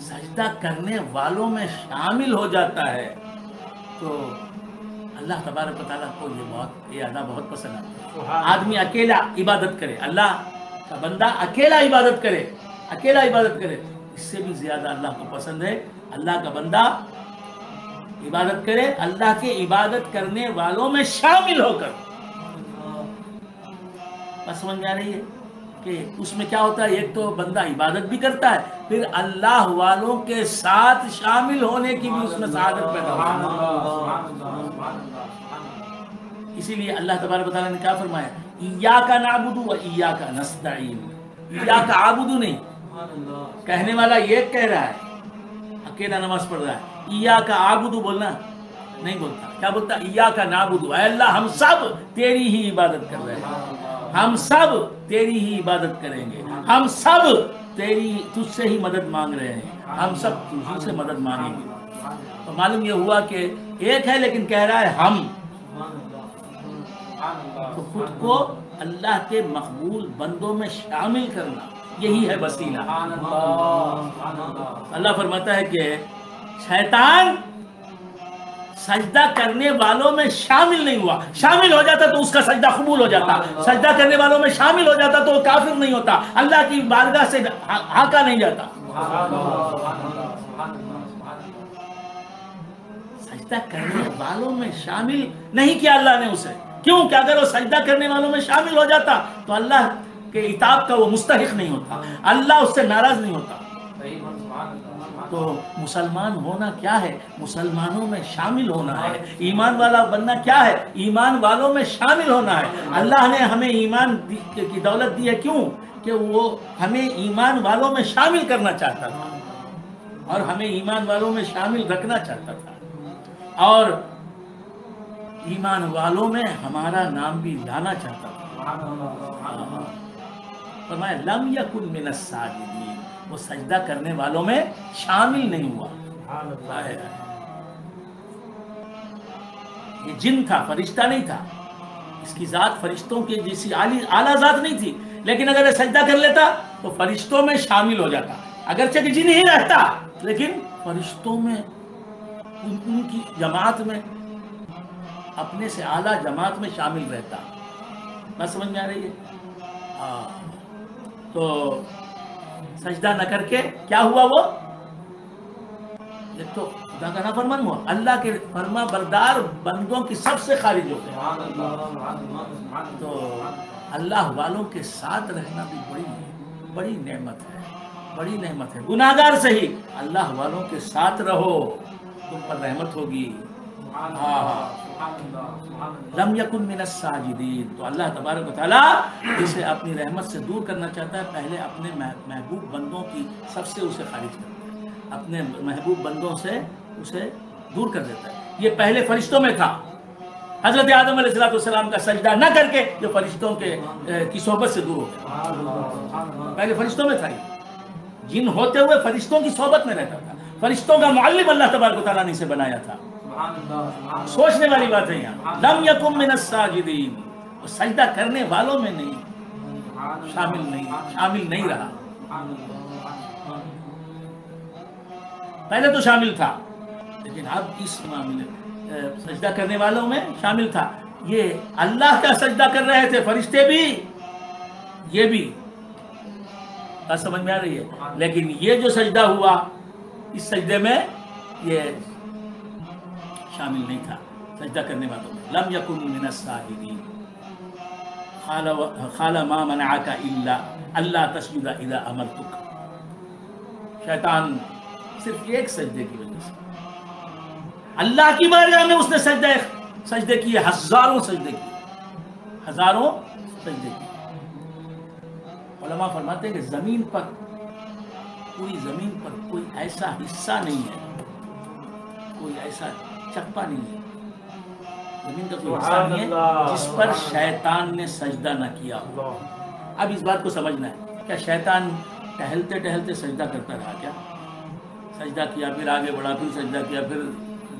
سجدہ کرنے والوں میں شامل ہو جاتا ہے. تو اللہ تبارک و تعالیٰ کو یہ ادا بہت پسند ہے. آدمی اکیلا عبادت کرے, اللہ کا بندہ اکیلا عبادت کرے, اکیلا عبادت کرے, اس سے بھی زیادہ اللہ کو پسند ہے اللہ کا بندہ عبادت کرے اللہ کے عبادت کرنے والوں میں شامل ہو کر. بس سمجھ میں آ رہی ہے کہ اس میں کیا ہوتا ہے؟ ایک تو بندہ عبادت بھی کرتا ہے, پھر اللہ والوں کے ساتھ شامل ہونے کی بھی اس میں سعادت پیدا ہوتی ہے. اسی لیے اللہ تبارک و تعالیٰ نے کیا فرمایا؟ ایاک نعبد و ایاک نستعین. ایاک عابد نہیں, کہنے والا یہ کہہ رہا ہے, اکیلا نماز پڑھ رہا ہے. ایاک عابد بولنا نہیں بولتا, کیا بولتا؟ ایاک نعبد, اے اللہ ہم سب تیری ہی عبادت کر رہے ہیں, ہم سب تیری ہی عبادت کریں گے, ہم سب تجھ سے ہی مدد مانگ رہے ہیں, ہم سب تجھ سے مدد مانگیں گے. تو معلوم یہ ہوا کہ ایک ہے لیکن کہہ رہا ہے ہم. تو خود کو اللہ کے مقبول بندوں میں شامل کرنا یہی ہے وسیلہ. اللہ فرماتا ہے کہ شیطان سجدہ کرنے والوں میں شامل نہیں ہوا. شامل ہو جاتا تو اس کا سجدہ قبول ہو جاتا, سجدہ کرنے والوں میں شامل ہو جاتا تو وہ کافر نہیں ہوتا, اللہ کی بارگاہ سے ہانکا نہیں جاتا. سجدہ کرنے والوں میں شامل نہیں کیا اللہ نے اسے, کیوں کہ اگر وہ سجدہ کرنے والوں میں شامل ہو جاتا تو اللہ کے عتاب کا وہ مستحق نہیں ہوتا, اللہ اس سے ناراض نہیں ہوتا. تو مسلمان ہونا کیا ہے؟ مسلمانوں میں شامل ہونا ہے. ایمان والا بننا کیا ہے؟ ایمان والوں میں شامل ہونا ہے. اللہ نے ہمیں ایمان کی دولت دی ہے, کیوں کہ وہ ہمیں ایمان والوں میں شامل کرنا چاہتا تھا اور ہمیں ایمان والوں میں شامل رکھنا چاہتا تھا, اور ایمان والوں میں ہمارا نام بھی لانا چاہتا تھا. فرمایا لم یکن من الساجدین, وہ سجدہ کرنے والوں میں شامل نہیں ہوا. یہ جن تھا, فرشتہ نہیں تھا. اس کی ذات فرشتوں کی جیسی اعلیٰ ذات نہیں تھی, لیکن اگر یہ سجدہ کر لیتا تو فرشتوں میں شامل ہو جاتا. اگرچہ کہ جن ہی رہتا لیکن فرشتوں میں, ان کی جماعت میں, اپنے سے اعلیٰ جماعت میں شامل رہتا. بات سمجھ میں آ رہی ہے؟ تو سجدہ نہ کر کے کیا ہوا؟ وہ ایک تو خدا کا نافرمان ہوا, اللہ کے فرما بردار بندوں کی سب سے خارج ہو گیا. تو اللہ والوں کے ساتھ رہنا بھی بڑی نعمت ہے, بڑی نعمت ہے. گناہگار صحیح, اللہ والوں کے ساتھ رہو, تم پر رحمت ہوگی. لم یکن من الساجدین. تو اللہ تبارک و تعالیٰ جسے اپنی رحمت سے دور کرنا چاہتا ہے, پہلے اپنے محبوب بندوں کی سب سے اسے خارج کرتا ہے, اپنے محبوب بندوں سے اسے دور کر دیتا ہے. یہ پہلے فرشتوں میں تھا. حضرت آدم علیہ السلام کا سجدہ نہ کر کے جو فرشتوں کی صحبت سے دور ہو گیا. پہلے فرشتوں میں تھا, یہ جن ہوتے ہوئے فرشتوں کی صحبت میں رہتا تھا. فرشتوں کا معلم اللہ تبارک و تعالیٰ نے اسے بنایا تھا. سوچنے والی بات ہے یہاں. لم یکن من الساجدین, سجدہ کرنے والوں میں نہیں, شامل نہیں رہا. پہلے تو شامل تھا لیکن اب اس معاملے سجدہ کرنے والوں میں شامل تھا. یہ اللہ کا سجدہ کر رہے تھے فرشتے بھی, یہ بھی. بات سمجھ میں آ رہی ہے؟ لیکن یہ جو سجدہ ہوا اس سجدے میں یہ شامل نہیں تھا سجدہ کرنے والوں میں. لم یکن من الساجدین. قال ما منعک الا اللہ تسجد اذا امرتک. شیطان صرف ایک سجدے کی وجہ سے اللہ کی بارگاہ میں اس نے سجدے کیے, ہزاروں سجدے کیے, ہزاروں سجدے کیے. علماء فرماتے ہیں کہ زمین پر, پوری زمین پر کوئی ایسا حصہ نہیں ہے, کوئی ایسا چپا نہیں ہے, زمین کا کوئی حصہ نہیں ہے جس پر شیطان نے سجدہ نہ کیا ہو. اب اس بات کو سمجھنا ہے, کیا شیطان ٹہلتے ٹہلتے سجدہ کرتا رہا؟ کیا سجدہ کیا پھر آگے بڑھا, پھر سجدہ کیا, پھر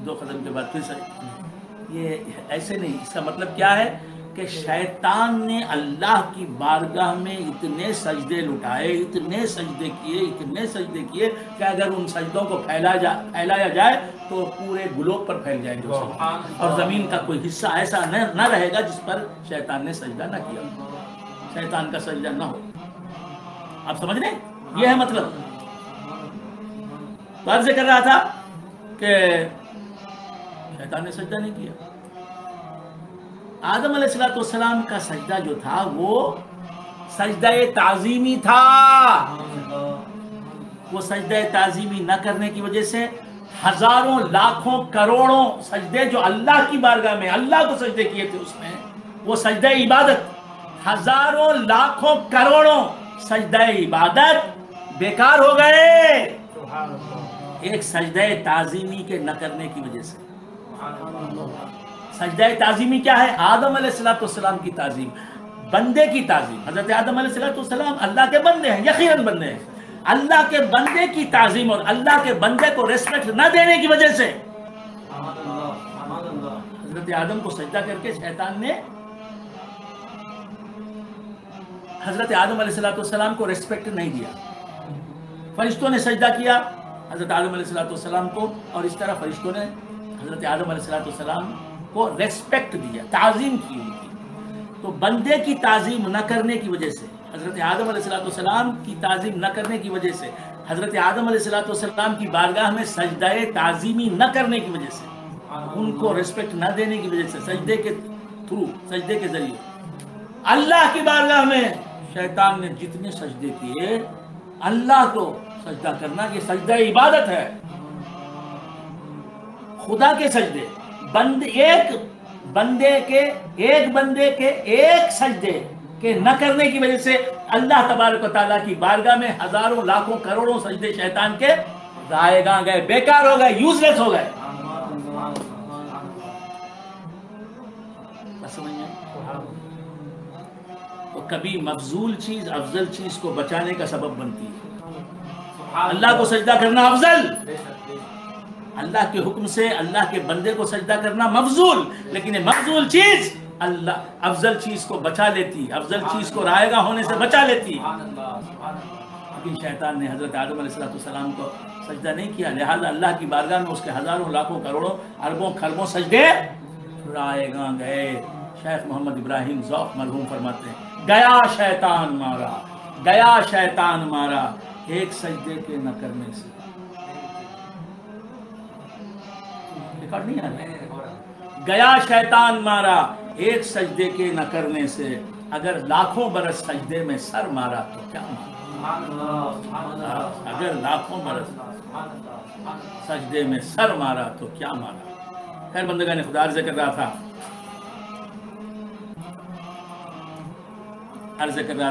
2 قدم کے بعد پھر سجدہ؟ یہ ایسے نہیں. اس کا مطلب کیا ہے کہ شیطان نے اللہ کی بارگاہ میں اتنے سجدے لٹائے، اتنے سجدے کیے کہ اگر ان سجدوں کو پھیلایا جائے تو پورے گلوب پر پھیل جائیں گے اور زمین کا کوئی حصہ ایسا نہ رہے گا جس پر شیطان نے سجدہ نہ کیا، شیطان کا سجدہ نہ ہو۔ آپ سمجھ رہے ہیں؟ یہ ہے مطلب۔ تو عرض کر رہا تھا کہ شیطان نے سجدہ نہیں کیا۔ آدم علیہ السلام کا سجدہ جو تھا وہ سجدہ تعظیمی تھا۔ وہ سجدہ تعظیمی نہ کرنے کی وجہ سے ہزاروں لاکھوں کروڑوں سجدے جو اللہ کی بارگاہ میں اللہ کو سجدے کیے تھے، اس میں وہ سجدہ عبادت، ہزاروں لاکھوں کروڑوں سجدہ عبادت بیکار ہو گئے ایک سجدہ تعظیمی کے نہ کرنے کی وجہ سے۔ سجدہ تعظیمی کیا ہے؟ آدم علیہ السلام کی تعظیم، بندے کی تعظیم۔ حضرت آدم علیہ السلام اللہ کے بندے ہیں، یقیناً بندے ہیں۔ اللہ کے بندے کی تعظیم اور اللہ کے بندے کو ریسپیکٹ نہ دینے کی وجہ سے حضرت آدم کو سجدہ کر کے شیطان نے حضرت آدم علیہ السلام کو ریسپیکٹ نہیں دیا۔ فرشتوں نے سجدہ کیا حضرت آدم علیہ السلام کو، اور اس طرح فرشتوں نے حضرت آدم علیہ السلام کو ریسپیکٹ دیا، تعظیم کی ان کی۔ تو بندے کی تعظیم نہ کرنے کی وجہ سے، حضرت آدم علیہ السلام کی تعظیم نہ کرنے کی وجہ سے، حضرت آدم علیہ السلام کی بارگاہ میں سجدہ تعظیمی نہ کرنے کی وجہ سے، ان کو ریسپیکٹ نہ دینے کی وجہ سے، سجدے کے تھرو، سجدے کے ذریعے اللہ کی بارگاہ میں شیطان نے جتنے سجدے کیے، اللہ کو سجدہ کرنا یہ سجدہ عبادت ہے۔ خدا کے سجدے، ایک بندے کے ایک سجدے کے نہ کرنے کی وجہ سے اللہ تبارک و تعالیٰ کی بارگاہ میں ہزاروں لاکھوں کروڑوں سجدے شیطان کے ضائع گئے، بیکار ہو گئے، یوز لیس ہو گئے۔ تو کبھی مفضول چیز افضل چیز کو بچانے کا سبب بنتی ہے۔ اللہ کو سجدہ کرنا افضل، اللہ کے حکم سے اللہ کے بندے کو سجدہ کرنا مفضول، لیکن یہ مفضول چیز اللہ افضل چیز کو بچا لیتی، افضل چیز کو رائے گاہ ہونے سے بچا لیتی۔ لیکن شیطان نے حضرت آدم علیہ السلام کو سجدہ نہیں کیا، لہذا اللہ کی بارگاہ میں اس کے ہزاروں لاکھوں کروڑوں اربوں خربوں سجدے رائے گاہ گئے۔ شیخ محمد ابراہیم ذوق مرحوم فرماتے ہیں، گیا شیطان مارا ایک سجدے کے نہ کرنے سے۔ ریکارڈ نہیں آ رہا؟ گیا شیطان مارا ایک سجدے کے نہ کرنے سے، اگر لاکھوں برس سجدے میں سر مارا تو کیا مارا؟ اگر لاکھوں برس سجدے میں سر مارا تو کیا مارا؟ خیر بندگان خدا، عرض کر رہا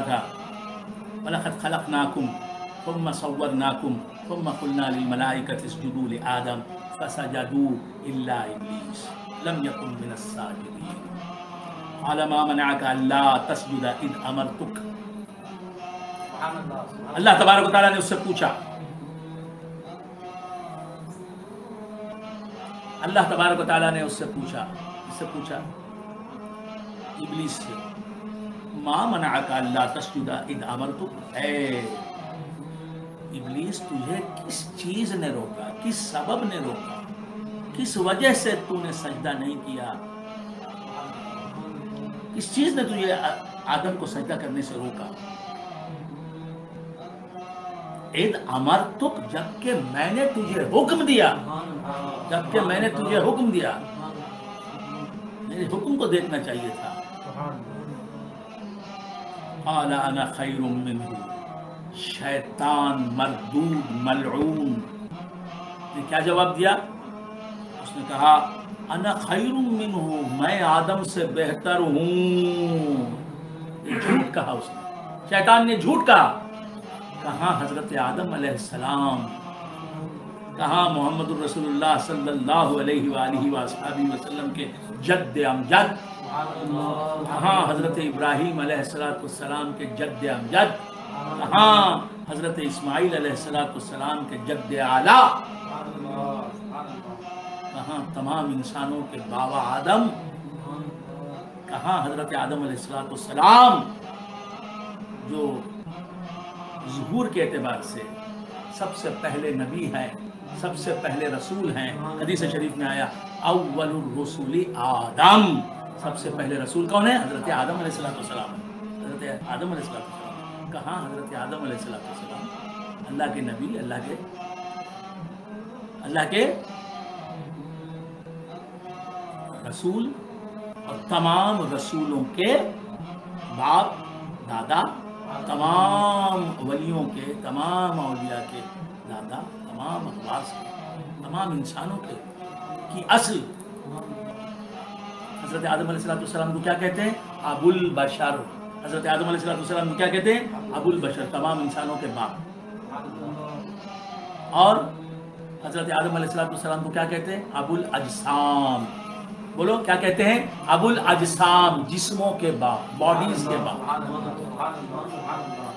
تھا وَلَقَدْ خَلَقْنَاكُمْ ثُمَّ صَوَّرْنَاكُمْ ثُمَّ قُلْنَا لِلْمَلَائِكَةِ اسْجُدُوا لِآدَمَ فَسَجَدُوا إِلَّا إِبْلِيسَ لَمْ يَكُنْ مِنَ السَّاجِدِينَ قَالَ مَا مَنَعَكَ أَلَّا تَسْجُدَ إِذْ أَمَرْتُكَ۔ اللہ تبارک و تعالیٰ نے اس سے پوچھا، اللہ تبارک و تعالیٰ نے اس سے پوچھا ابلیس سے، ما منعک الا تسجد اذ امرتک، اے ابلیس تجھے کس چیز نے روکا، کس سبب نے روکا، کس وجہ سے تو نے سجدہ نہیں کیا، کس چیز نے تجھے آدم کو سجدہ کرنے سے روکا؟ اذ امرتک، جبکہ میں نے تجھے حکم دیا، میرے حکم کو دیکھنا چاہیے تھا۔ قال انا خیر منہ، شیطان مردود ملعون نے کیا جواب دیا؟ اس نے کہا انا خیر منہ، میں آدم سے بہتر ہوں۔ جھوٹ کہا اس نے، شیطان نے جھوٹ کہا۔ کہاں حضرت آدم علیہ السلام، کہاں محمد الرسول اللہ صلی اللہ علیہ وآلہ وآلہ وسلم کے جد امجد، کہاں حضرت ابراہیم علیہ السلام کے جد امجد، کہاں حضرت اسماعیل علیہ السلام کے جد اعلیٰ، کہاں تمام انسانوں کے بابا آدم، کہاں حضرت آدم علیہ السلام جو ظہور کے اعتبار سے سب سے پہلے نبی ہیں، سب سے پہلے رسول ہیں. حدیث شریف میں آیا اول الرسول آدم، سب سے پہلے رسول کون ہے؟ حضرت آدم علیہ السلام. حضرت آدم علیہ السلام. کہاں حضرت آدم علیہ السلام اللہ کے نبی، اللہ کے رسول، اور تمام رسولوں کے باپ دادا، تمام ولیوں کے، تمام اولیاء کے دادا، تمام اقواس کے، تمام انسانوں کے کی اصل حضرت آدم علیہ السلام کو کیا کہتے ہیں؟ ابو البشر. حضرت آدم علیہ السلام کو کیا کہتے ہیں؟ ابو البشر، تمام انسانوں کے باپ. اور حضرت آدم علیہ السلام کو کیا کہتے ہیں؟ ابو الاجسام. بولو کیا کہتے ہیں؟ ابو الاجسام، جسموں کے باپ، باڈیز کے باپ.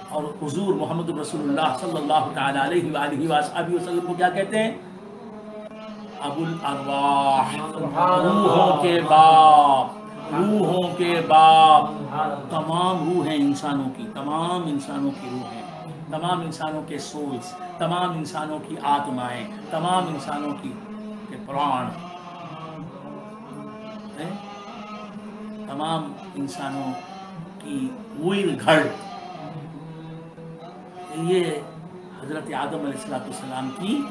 اور حضور محمد رسول اللہ صلی اللہ تعالی علیہ وآلہ وآلہ وسلم کو کیا کہتے ہیں؟ ابو الارواح، روحوں کے باپ، روحوں کے باپ. تمام روحیں انسانوں کی، تمام انسانوں کی روحیں، تمام انسانوں کے سولز، تمام انسانوں کی آتمائیں، تمام انسانوں کی پران، تمام انسانوں کی ویر گھڑ. یہ حضرت آدم علیہ السلام کی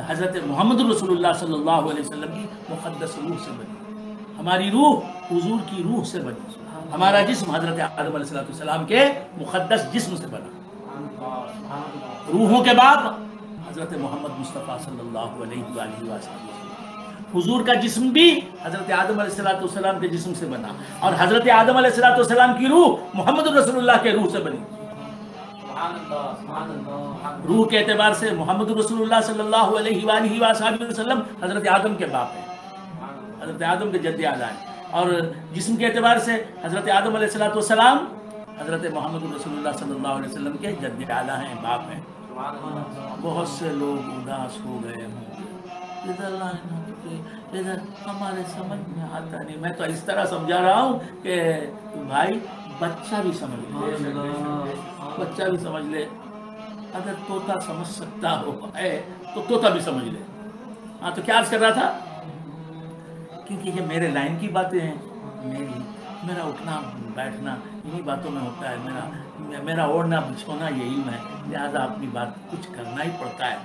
حضرت محمد رسول اللہ صلی اللہ علیہ وسلم کی مقدس روح سے بنی. ہماری روح حضور کی روح سے بنی. ہمارا جسم حضرت آدم علیہ السلام کے مقدس جسم سے بنا. روحوں کے بعد حضرت محمد مصطفیٰ صلی اللہ علیہ وآلہ وسلم. حضور کا جسم بھی حضرت آدم علیہ السلام کے جسم سے بنا، اور حضرت آدم علیہ السلام کی روح محمد رسول اللہ کے روح سے بنی. روح کے اعتبار سے محمد رسول اللہ صلی اللہ علیہ وآلہ وسلم حضرت آدم کے باپ ہیں، حضرت آدم کے جد اعلیٰ ہیں. اور جسم کے اعتبار سے حضرت آدم علیہ السلام حضرت محمد رسول اللہ صلی اللہ علیہ وسلم کے جد اعلیٰ ہیں، باپ ہیں. بہت سے لوگ اداس ہو گئے ہوں، ادھر ہمارے سمجھ میں آتا نہیں. میں تو اس طرح سمجھا رہا ہوں کہ بھائی بچہ بھی سمجھ لے، بچہ بھی سمجھ لے. اگر طوطا سمجھ سکتا ہے تو طوطا بھی سمجھ لے. ہاں تو کیا عرض کر رہا تھا؟ کیونکہ یہ میرے لائن کی باتیں ہیں، میرا اٹھنا بیٹھنا انہی باتوں میں ہوتا ہے، میرا اوڑھنا بچھونا یہی میں، لہذا اپنی بات کچھ کرنا ہی پڑتا ہے.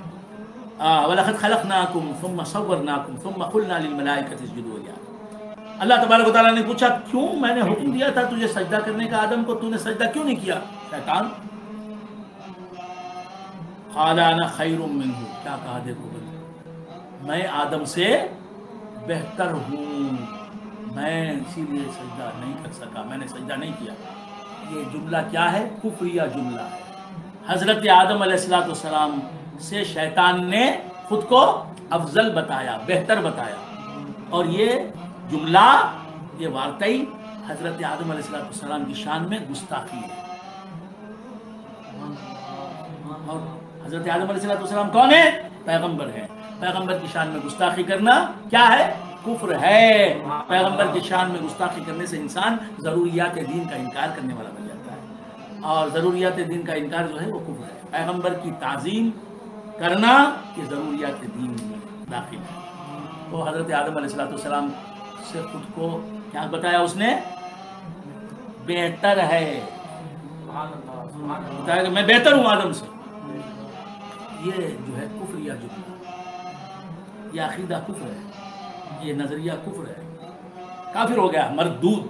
وَلَقَدْ خَلَقْنَاكُمْ ثُمَّ صَوَّرْنَاكُمْ ثُمَّ قُلْنَا لِلْمَلَائِكَةِ اسْجُدُوا لِآدَمَ. اللہ تبارک و تعالیٰ نے پوچھا کیوں میں نے حکم دیا تھا تجھے سجدہ کرنے کا آدم کو، تو نے سجدہ کیوں نہیں کیا؟ شیطان. قَالَ أَنَا خَيْرٌ مِّنْهُ. کیا کہا دیکھو بھائی، میں آدم سے بہتر ہوں، میں اسی لیے سجدہ نہیں کر سکا، میں نے سجدہ نہیں کیا. یہ جملہ کیا ہے؟ کفریہ جملہ ہے. حضرت آدم علیہ السلام سے شیطان نے خود کو افضل بتایا، بہتر بتایا، اور یہ جملہ، یہ واقعی حضرت آدم علیہ السلام کی شان میں گستاخی ہے. اور حضرت آدم علیہ السلام کون ہے؟ پیغمبر ہے. پیغمبر کی شان میں گستاخی کرنا کیا ہے؟ کفر ہے. پیغمبر کی شان میں گستاخی کرنے سے انسان ضروریات دین کا انکار کرنے والا بن جاتا ہے، اور ضروریات دین کا انکار جو ہے وہ کفر ہے. پیغمبر کی تعظیم کرنا کہ ضروریات دین میں داخل ہے. تو حضرت آدم علیہ السلام سے خود کو کیا بتایا اس نے؟ بہتر ہے. بتایا کہ میں بہتر ہوں آدم سے. یہ جو ہے کفریہ جملہ، یہ عقیدہ کفر ہے، یہ نظریہ کفر ہے، کافر ہو گیا، مردود.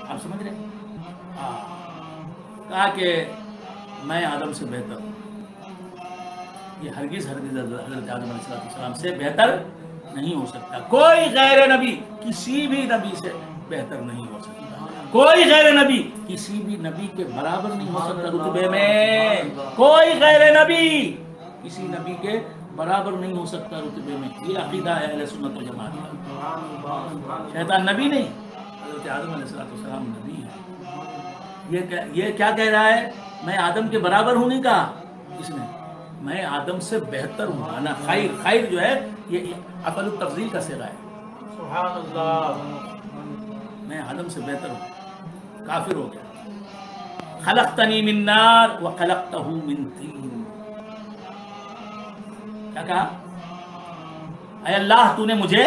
آپ سمجھ رہے ہیں؟ کہا کہ میں آدم سے بہتر ہوں. یہ ہرگز حضرت آدم علیہ السلام سے بہتر نہیں ہو سکتا. کوئی غیر نبی کسی بھی نبی سے بہتر نہیں ہو سکتا. کوئی غیر نبی کسی بھی نبی کے برابر نہیں ہو سکتا رتبے میں. کوئی غیر نبی کسی نبی کے برابر نہیں ہو سکتا رتبے میں. یہ عقیدہ ہے اہل سنت و جماعت کا. شیطان نبی نہیں، حضرت آدم علیہ السلام نبی ہے. یہ کیا کہہ رہا ہے؟ میں آدم کے برابر ہوں نہیں کہا اس نے، میں آدم سے بہتر ہوں. انا خیر، خیر جو ہے یہ افعل التفضیل کا صیغہ ہے. سبحان اللہ. میں آدم سے بہتر ہوں، کافر ہو گیا. خلقتنی من نار وخلقتہ من طین. کیا کہا؟ اے اللہ تو نے مجھے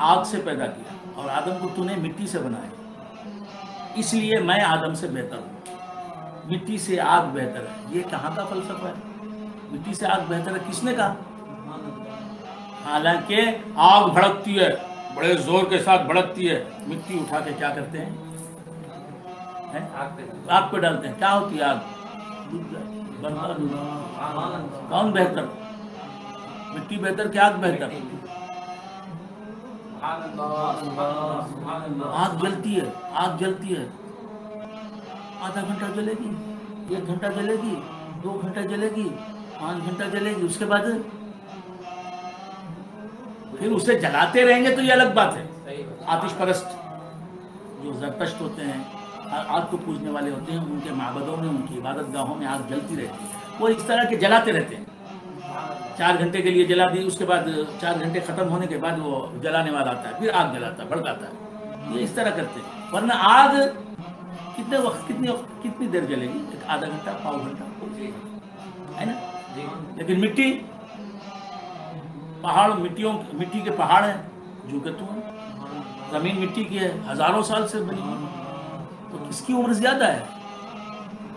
آگ سے پیدا کیا اور آدم کو تو نے مٹی سے بنایا، اس لیے میں آدم سے بہتر ہوں. مٹی سے آگ بہتر ہے، یہ کہاں کا فلسفہ ہے؟ مٹی سے آگ بہتر ہے کس نے کہا؟ حالانکہ آگ بھڑکتی ہے، بڑے زور کے ساتھ بھڑکتی ہے، مٹی اٹھا کے کیا کرتے ہیں؟ آگ پہ ڈالتے ہیں، کیا ہوتی ہے آگ؟ کون بہتر؟ مٹی بہتر کہ آگ بہتر؟ آگ جلتی ہے، آگ جلتی ہے، آدھا گھنٹہ جلے گی، 1 گھنٹہ جلے گی، 2 گھنٹہ جلے گی، 5 گھنٹہ جلے گی، اس کے بعد پھر اسے جلاتے رہیں گے تو یہ الگ بات ہے. آتش پرست جو زرتشت ہوتے ہیں، آگ کو پوجنے والے ہوتے ہیں، ان کے معبدوں میں، ان کی عبادت گاہوں میں آگ جلتی رہتی ہے، وہ اس طرح کے جلاتے رہتے ہیں. 4 گھنٹے کے لیے جلا دی، اس کے بعد 4 گھنٹے ختم ہونے کے بعد وہ جلانے والا آتا ہے، پھر آگ جلاتا ہے، بھڑکاتا ہے. یہ اس طرح کرتے ہیں. ورنہ آگ کتنے وقت کتنی دیر جلے گی؟ آدھا گھنٹہ، پاؤ گھنٹہ ہے نا. لیکن مٹی، پہاڑ، مٹی کے پہاڑ ہیں جو کہ تم، زمین مٹی کی ہے، ہزاروں سال سے بنی ہے، تو کس کی عمر زیادہ ہے؟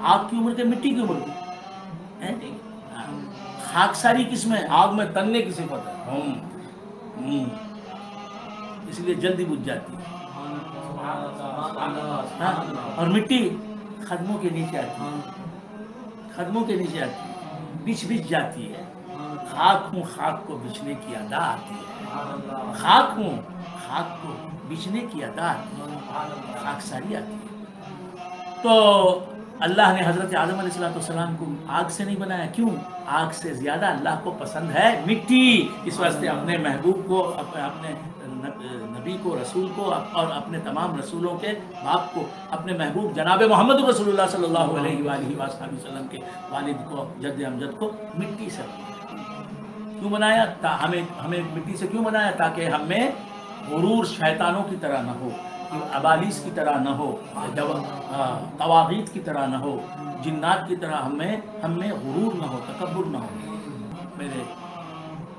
آگ کی عمر کے مٹی کی عمر کی؟ خاکساری کس میں؟ آگ میں تننے کی صفت ہے، اس لیے جلدی بجھ جاتی ہے. اور مٹی قدموں کے نیچے آتی ہے، قدموں کے نیچے آتی ہے، بچھ جاتی ہے. خاک ہوں، خاک کو بچھنے کی ادا آتی ہے. خاک ہوں، خاک کو بچھنے کی ادا آتی ہے، خاکساری آتی ہے. تو اللہ نے حضرت آدم علیہ السلام کو آگ سے نہیں بنایا. کیوں؟ آگ سے زیادہ اللہ کو پسند ہے مٹی. اس واسطے اپنے محبوب کو، اپنے نبی کو، رسول کو، اور اپنے تمام رسولوں کے باپ کو، اپنے محبوب جناب محمد رسول اللہ صلی اللہ علیہ وآلہ وسلم کے والد کو، جد امجد کو مٹی سے کیوں بنایا؟ ہمیں مٹی سے کیوں بنایا؟ تاکہ ہمیں غرور شیطانوں کی طرح نہ ہو، ابالیس کی طرح نہ ہو، طواغیت کی طرح نہ ہو، جنات کی طرح ہم میں غرور نہ ہو، تکبر نہ ہو. میرے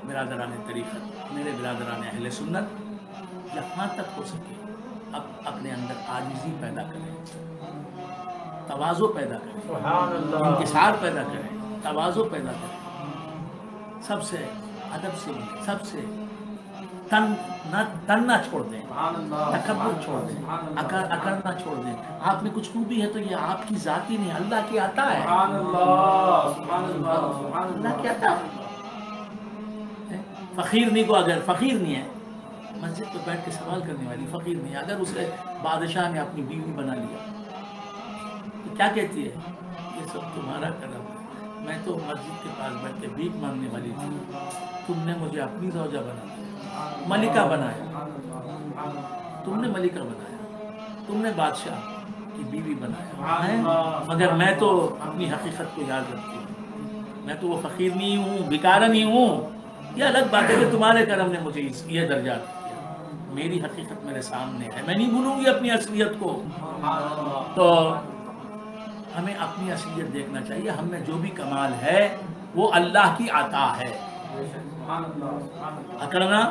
برادران طریقت، میرے برادران اہل سنت، جہاں تک ہو سکے اپنے اندر عاجزی پیدا کریں، تواضع پیدا کریں، انکسار پیدا کریں، تواضع پیدا کریں، سب سے ادب سے ملیں، سب سے تن نہ چھوڑ دیں، تکبر چھوڑ دیں، اکڑنا چھوڑ دیں. آپ میں کچھ خوبی ہے تو یہ آپ کی ذاتی نہیں، اللہ کی عطا ہے. اللہ کی عطا ہے. فقیر نہیں کو، اگر فقیر نہیں ہے، مسجد پہ بیٹھ کے سوال کرنے والی فقیر نہیں ہے، اگر اسے بادشاہ نے اپنی بیوی بنا لیا تو کیا کہتی ہے؟ یہ سب تمہارا کرم ہے، میں تو مسجد کے پاس بیٹھ کے بھیک مانگنے والی تھی، تم نے مجھے اپنی زوجہ بنا دیا، ملکہ بنایا، تم نے ملکہ بنایا، تم نے بادشاہ کی بیوی بنایا. مگر میں تو اپنی حقیقت کو یاد رکھتی ہوں، میں تو وہ فقیر نہیں ہوں، بھکارا نہیں ہوں. یہ الگ بات ہے کہ تمہارے کرم نے مجھے یہ درجہ دیا، میری حقیقت میرے سامنے ہے، میں نہیں بھولوں گی اپنی اصلیت کو. تو ہمیں اپنی اصلیت دیکھنا چاہیے. ہم میں جو بھی کمال ہے وہ اللہ کی عطا ہے. اکڑنا،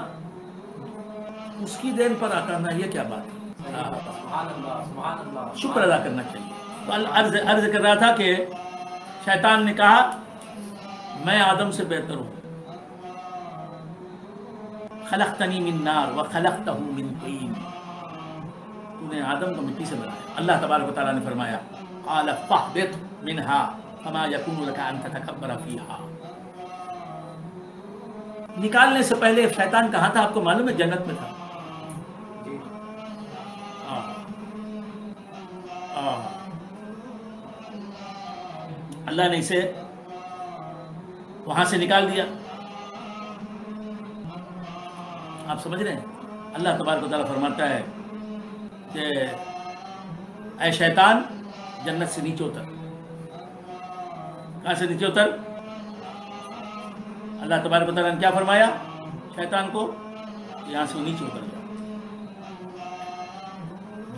اس کی دین پر اکڑنا، یہ کیا بات ہے؟ شکر ادا کرنا چاہیے. تو عرض کر رہا تھا کہ شیطان نے کہا میں آدم سے بہتر ہوں. خلقتنی من نار وخلقتہ من طین. تو نے آدم کو مٹی سے بنایا. اللہ تبارک و تعالیٰ نے فرمایا قال فاہبط منہا فما یکون لک ان تتکبر فیہا. نکالنے سے پہلے شیطان کہاں تھا آپ کو معلوم ہے؟ جنت میں تھا. اللہ نے اسے وہاں سے نکال دیا. آپ سمجھ رہے ہیں؟ اللہ تبارک و تعالیٰ فرماتا ہے کہ اے شیطان جنت سے نیچے اتر. کہاں سے نیچے اتر؟ اللہ تبارک و تعالیٰ نے کیا فرمایا شیطان کو؟ یہاں سے نیچے اتر جاؤ.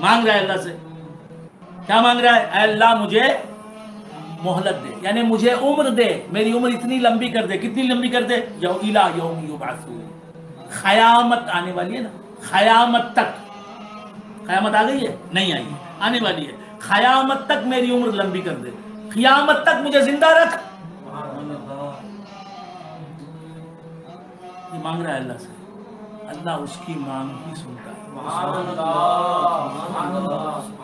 مانگ رہا ہے اللہ سے. کیا مانگ رہا ہے؟ اے اللہ مجھے مہلت دے، یعنی مجھے عمر دے، میری عمر اتنی لمبی کر دے. کتنی لمبی کر دے؟ اِلیٰ یوم یبعثون، قیامت آنے والی ہے نا، قیامت تک. قیامت آ گئی ہے؟ نہیں آئی ہے، آنے والی ہے. قیامت تک میری عمر لمبی کر دے، قیامت تک مجھے زندہ رکھ. یہ مانگ رہا ہے اللہ سے. اللہ اس کی مانگ بھی سنتا ہے.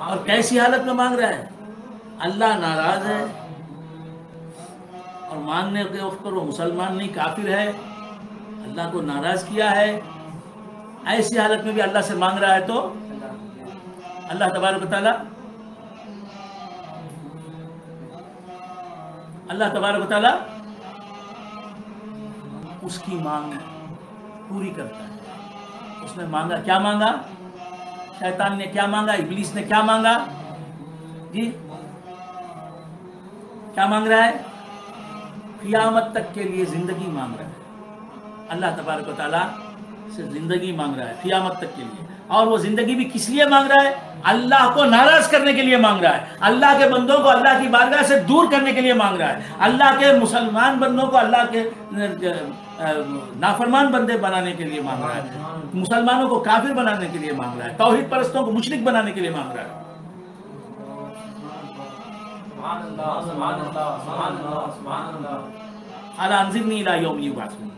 اور کیسی حالت میں مانگ رہا ہے؟ اللہ ناراض ہے اور مانگنے کے وقت پر وہ مسلمان نہیں کافر ہے، اللہ کو ناراض کیا ہے. ایسی حالت میں بھی اللہ سے مانگ رہا ہے تو اللہ تبارک و تعالی اس کی مانگ پوری کرتا ہے. اس نے مانگا، کیا مانگا؟ شیطان نے کیا مانگا؟ ابلیس نے کیا مانگا؟ جی کیا مانگ رہا ہے؟ قیامت تک کے لیے زندگی مانگ رہا ہے. اللہ تبارک و تعالیٰ سے زندگی مانگ رہا ہے قیامت تک کے لیے. اور وہ زندگی بھی کس لیے مانگ رہا ہے؟ اللہ کو ناراض کرنے کے لیے مانگ رہا ہے. اللہ کے بندوں کو اللہ کی بارگاہ سے دور کرنے کے لیے مانگ رہا ہے. اللہ کے مسلمان بندوں کو اللہ کے نافرمان بندے بنانے کے لیے مانگ رہا ہے. مسلمانوں کو کافر بنانے کے لیے مانگ رہا ہے. توحید پرستوں کو مشرک بنانے کے لیے مانگ رہا ہے. قال انظرنی الی یوم یبعثون.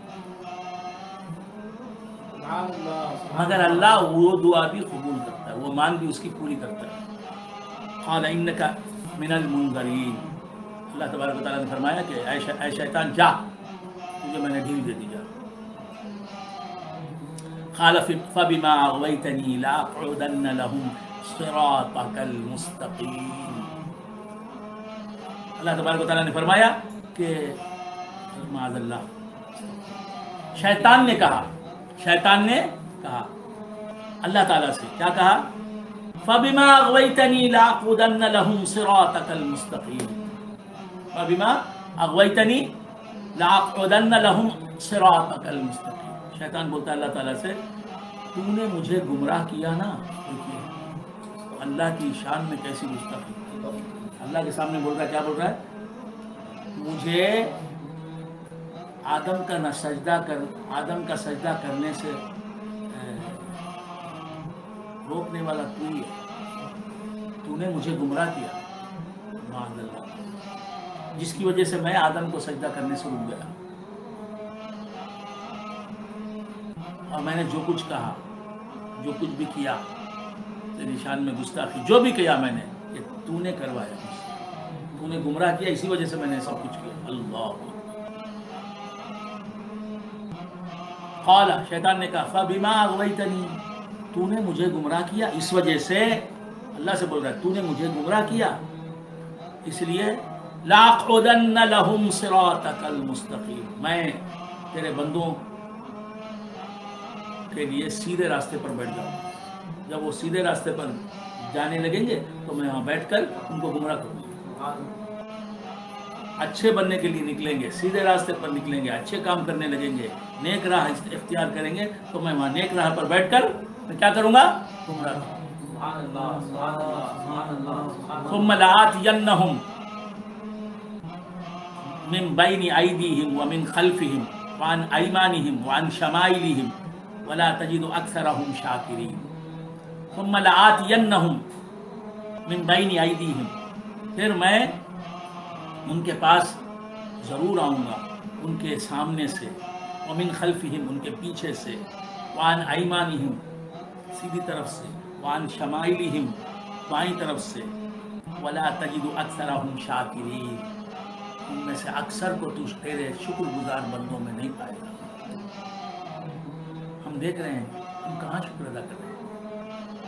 مگر اللہ وہ دعا بھی قبول کرتا ہے، وہ مانگ بھی اس کی پوری کرتا ہے. قال انک من المنذرین. اللہ تبارک و تعالیٰ نے فرمایا کہ اے شیطان جا، تجھے میں نے ڈھیل دے دی. جا. قال فبما اغویتنی لاقعدن لهم صراطک المستقیم. اللہ تبارک و تعالیٰ نے فرمایا کہ معاذ اللہ، شیطان نے کہا اللہ تعالیٰ سے، کیا کہا؟ فَبِمَا أَغْوَيْتَنِي لَأَقْعُدَنَّ لَهُمْ صِرَاطَكَ الْمُسْتَقِيمِ. فَبِمَا أَغْوَيْتَنِي لَأَقْعُدَنَّ لَهُمْ صِرَاطَكَ الْمُسْتَقِيمِ. شیطان بولتا ہے اللہ تعالیٰ سے، تو نے مجھے گمراہ کیا نا. دیکھیے اللہ کی شان میں کیسی گستاخی. اللہ کے سامنے بول رہا ہے، کیا بول رہا ہے؟ مجھے آدم کا سجدہ کرنے سے روکنے والا تو ہی ہے. تو نے مجھے گمراہ کیا معاذ اللہ، جس کی وجہ سے میں آدم کو سجدہ کرنے سے رک گیا. اور میں نے جو کچھ کہا، جو کچھ بھی کیا تیری شان میں گستاخی، جو بھی کیا میں نے، یہ تو نے کروایا. تو نے گمراہ کیا، اسی وجہ سے میں نے سب کچھ کیا. اللہ. قال، شیطان نے کہا فبما اغویتنی، تو نے مجھے گمراہ کیا اس وجہ سے. اللہ سے بول رہا ہے تو نے مجھے گمراہ کیا اس لیے لاقعدن لهم صراطک المستقیم، میں تیرے بندوں کے لیے سیدھے راستے پر بیٹھ جاؤں. جب وہ سیدھے راستے پر جانے لگیں گے تو میں وہاں بیٹھ کر ان کو گمراہ کروں گا. اچھے بننے کے لیے نکلیں گے، سیدھے راستے پر نکلیں گے، اچھے کام کرنے لگیں گے، نیک راہ اختیار کریں گے، تو میں وہاں نیک راہ پر بیٹھ کر میں کیا کروں گا؟ گمراہ کروں گا. ثم لآتینہم من بین ایدیہم ومن خلفہم وعن ایمانہم وعن شمائلہم ولا تجد اکثرہم شاکرین. ثم لآتینہم من بین ایدیہم، پھر میں ان کے پاس ضرور آؤں گا، ان کے سامنے سے، ومن خلفہم، ان کے پیچھے سے، وعن ایمانہم، سیدھی طرف سے، وعن شمائلہم، بائیں طرف سے، ولا تجد اکثرہم شاکرین، ان میں سے اکثر کو تو تیرے شکر گزار بندوں میں نہیں پائے گا. ہم دیکھ رہے ہیں ہم کہاں شکر ادا کر رہے ہیں،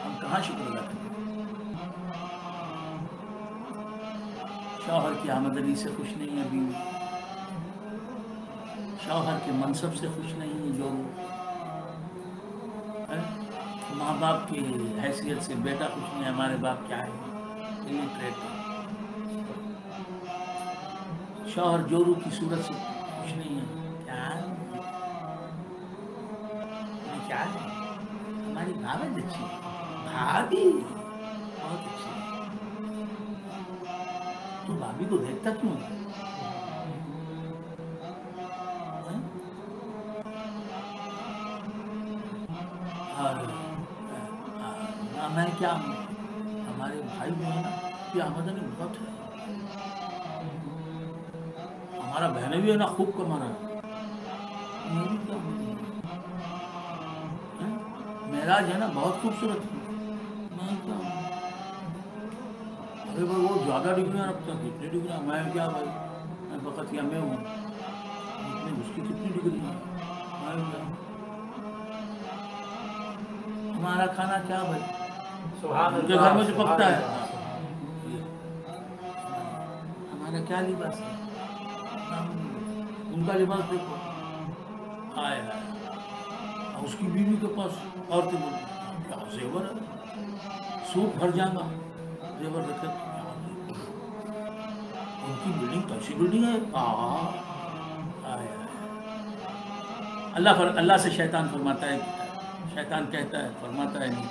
ہم کہاں شکر ادا کر رہے ہیں. شوہر کی آمدنی سے خوش نہیں ہے بیوی، شوہر کے منصب سے خوش نہیں ہے جو، ماں باپ کی حیثیت سے بیٹا خوش نہیں ہے، ہمارے باپ کیا ہے illiterate. شوہر جورو کی صورت سے خوش نہیں ہے، کیا ہے، ہماری بھاوت اچھی ہے، بھابھی بہت اچھی ہے، تو بھابھی کو دیکھتا کیوں ہے؟ اور میں کیا ہمارے بھائی جو ہے نا یہ آمدنی بہت ہے، ہمارا بہنیں بھی ہے نا خوب کما رہا ہے، میری کیا آمدنی ہے؟ معراج ہے نا بہت خوبصورت ہے، میں کیا ارے بھائی وہ زیادہ ڈگریاں رکھتا ہے، کتنی ڈگریاں، میں کیا بھائی میں فقط یا میں ہوں، اس کی کتنی ڈگریاں ہیں، میں کیا ہمارا کھانا کیا بھائی ان کے گھر میں جو پکتا ہے، ہمارا کیا لباس ہے، ان کا لباس دیکھو، آئے آئے اس کی بیوی کے پاس عورتیں بولتی کیا زیور ہے، سوٹ بھر جائے گا زیور رکھے، ان کی بلڈنگ کیسی بلڈنگ ہے، آئے اللہ سے شیطان فرماتا ہے، شیطان کہتا ہے فرماتا ہے نہیں،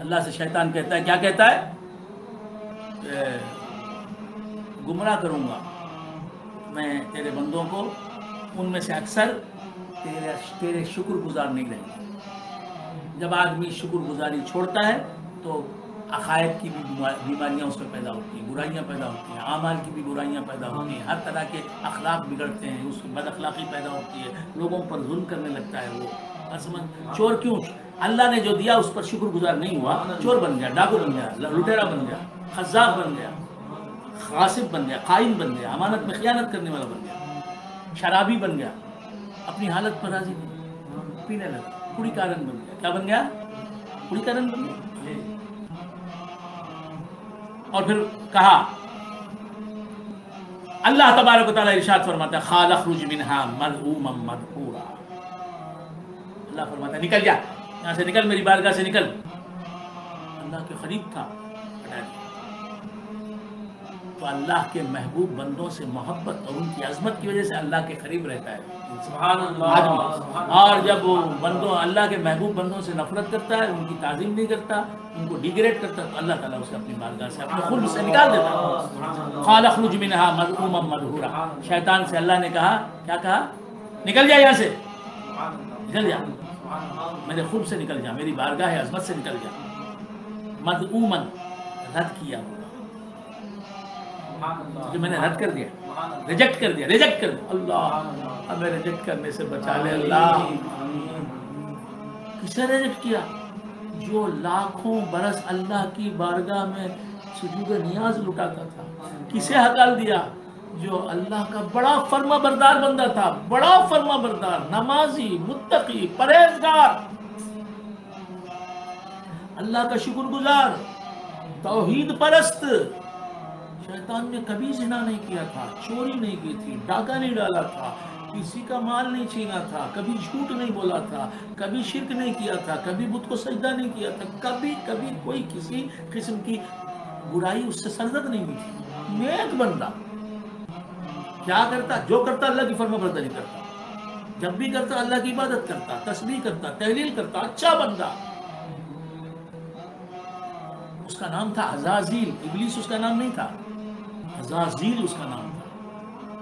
اللہ سے شیطان کہتا ہے کیا کہتا ہے کہ گمراہ کروں گا میں تیرے بندوں کو، ان میں سے اکثر تیرے شکر گزار نہیں رہیں گے، جب آدمی شکر گزاری چھوڑتا ہے تو عقائد کی بھی بیماریاں اس میں پیدا ہوتی ہیں، برائیاں پیدا ہوتی ہیں، اعمال کی بھی برائیاں پیدا ہوتی ہیں، ہر طرح کے اخلاق بگڑتے ہیں، اس کی بد اخلاقی پیدا ہوتی ہے، لوگوں پر ظلم کرنے لگتا ہے وہ، چور کیوں اللہ نے جو دیا اس پر شکر گزار نہیں ہوا، چور بن گیا، ڈاکو بن گیا، لٹیرا بن گیا، خزاق بن گیا، غاصب بن گیا، خائن بن گیا، امانت میں خیانت کرنے والا بن گیا، شرابی بن گیا، اپنی حالت پر راضی نہیں، پینے لگا، کڑی کارن بن گیا، کیا بن گیا، کڑی کارن بن گیا، اور پھر کہا اللہ تبارک و تعالیٰ ارشاد فرماتا ہے قال اخرج منها مذءوما مدحورا، اللہ فرماتا ہے نکل جا یہاں سے، نکل میری بارگاہ سے نکل، اللہ کے قریب تھا ہٹا دیا، تو اللہ کے محبوب بندوں سے محبت اور ان کی عظمت کی وجہ سے اللہ کے قریب رہتا ہے سبحان اللہ، آدمی، اور جب وہ بندوں اللہ کے محبوب بندوں سے نفرت کرتا ہے، ان کی تعظیم نہیں کرتا، ان کو ڈیگریڈ کرتا ہے، تو اللہ تعالیٰ اسے اپنی بارگاہ سے اپنے خلد سے نکال دیتا ہے، قال اخرج منها مذءوما مدحورا، شیطان سے اللہ نے کہا کیا کہا، نکل جا یہاں سے، نکل جا میرے خلد سے نکل جا، میری بارگاہ عظمت سے نکل جا، مذءوما رد کیا ہوگا، جو میں نے رد کر دیا، ریجیکٹ کر دیا، ریجیکٹ کر دیا، اللہ ہمیں ریجیکٹ کرنے سے بچا لے اللہ، کسے ریجیکٹ کیا، جو لاکھوں برس اللہ کی بارگاہ میں سجود نیاز لٹاتا تھا، کسے ہکال دیا، جو اللہ کا بڑا فرما بردار بندہ تھا، بڑا فرما بردار، نمازی، متقی، پرہیزگار، اللہ کا شکر گزار، توحید پرست، شیطان نے کبھی زنا نہیں کیا تھا، چوری نہیں کی تھی، ڈاکہ نہیں ڈالا تھا، کسی کا مال نہیں چھینا تھا، کبھی جھوٹ نہیں بولا تھا، کبھی شرک نہیں کیا تھا، کبھی بت کو سجدہ نہیں کیا تھا، کبھی کوئی کسی قسم کی برائی اس سے سرزد نہیں ہوئی تھی، نیک بندہ، کیا کرتا، جو کرتا اللہ کی فرما برداری کرتا، جب بھی کرتا اللہ کی عبادت کرتا، تسبیح کرتا، تحلیل کرتا، اچھا بندہ، اس کا نام تھا عزازیل، ابلیس اس کا نام نہیں تھا، عزازیل اس کا نام تھا،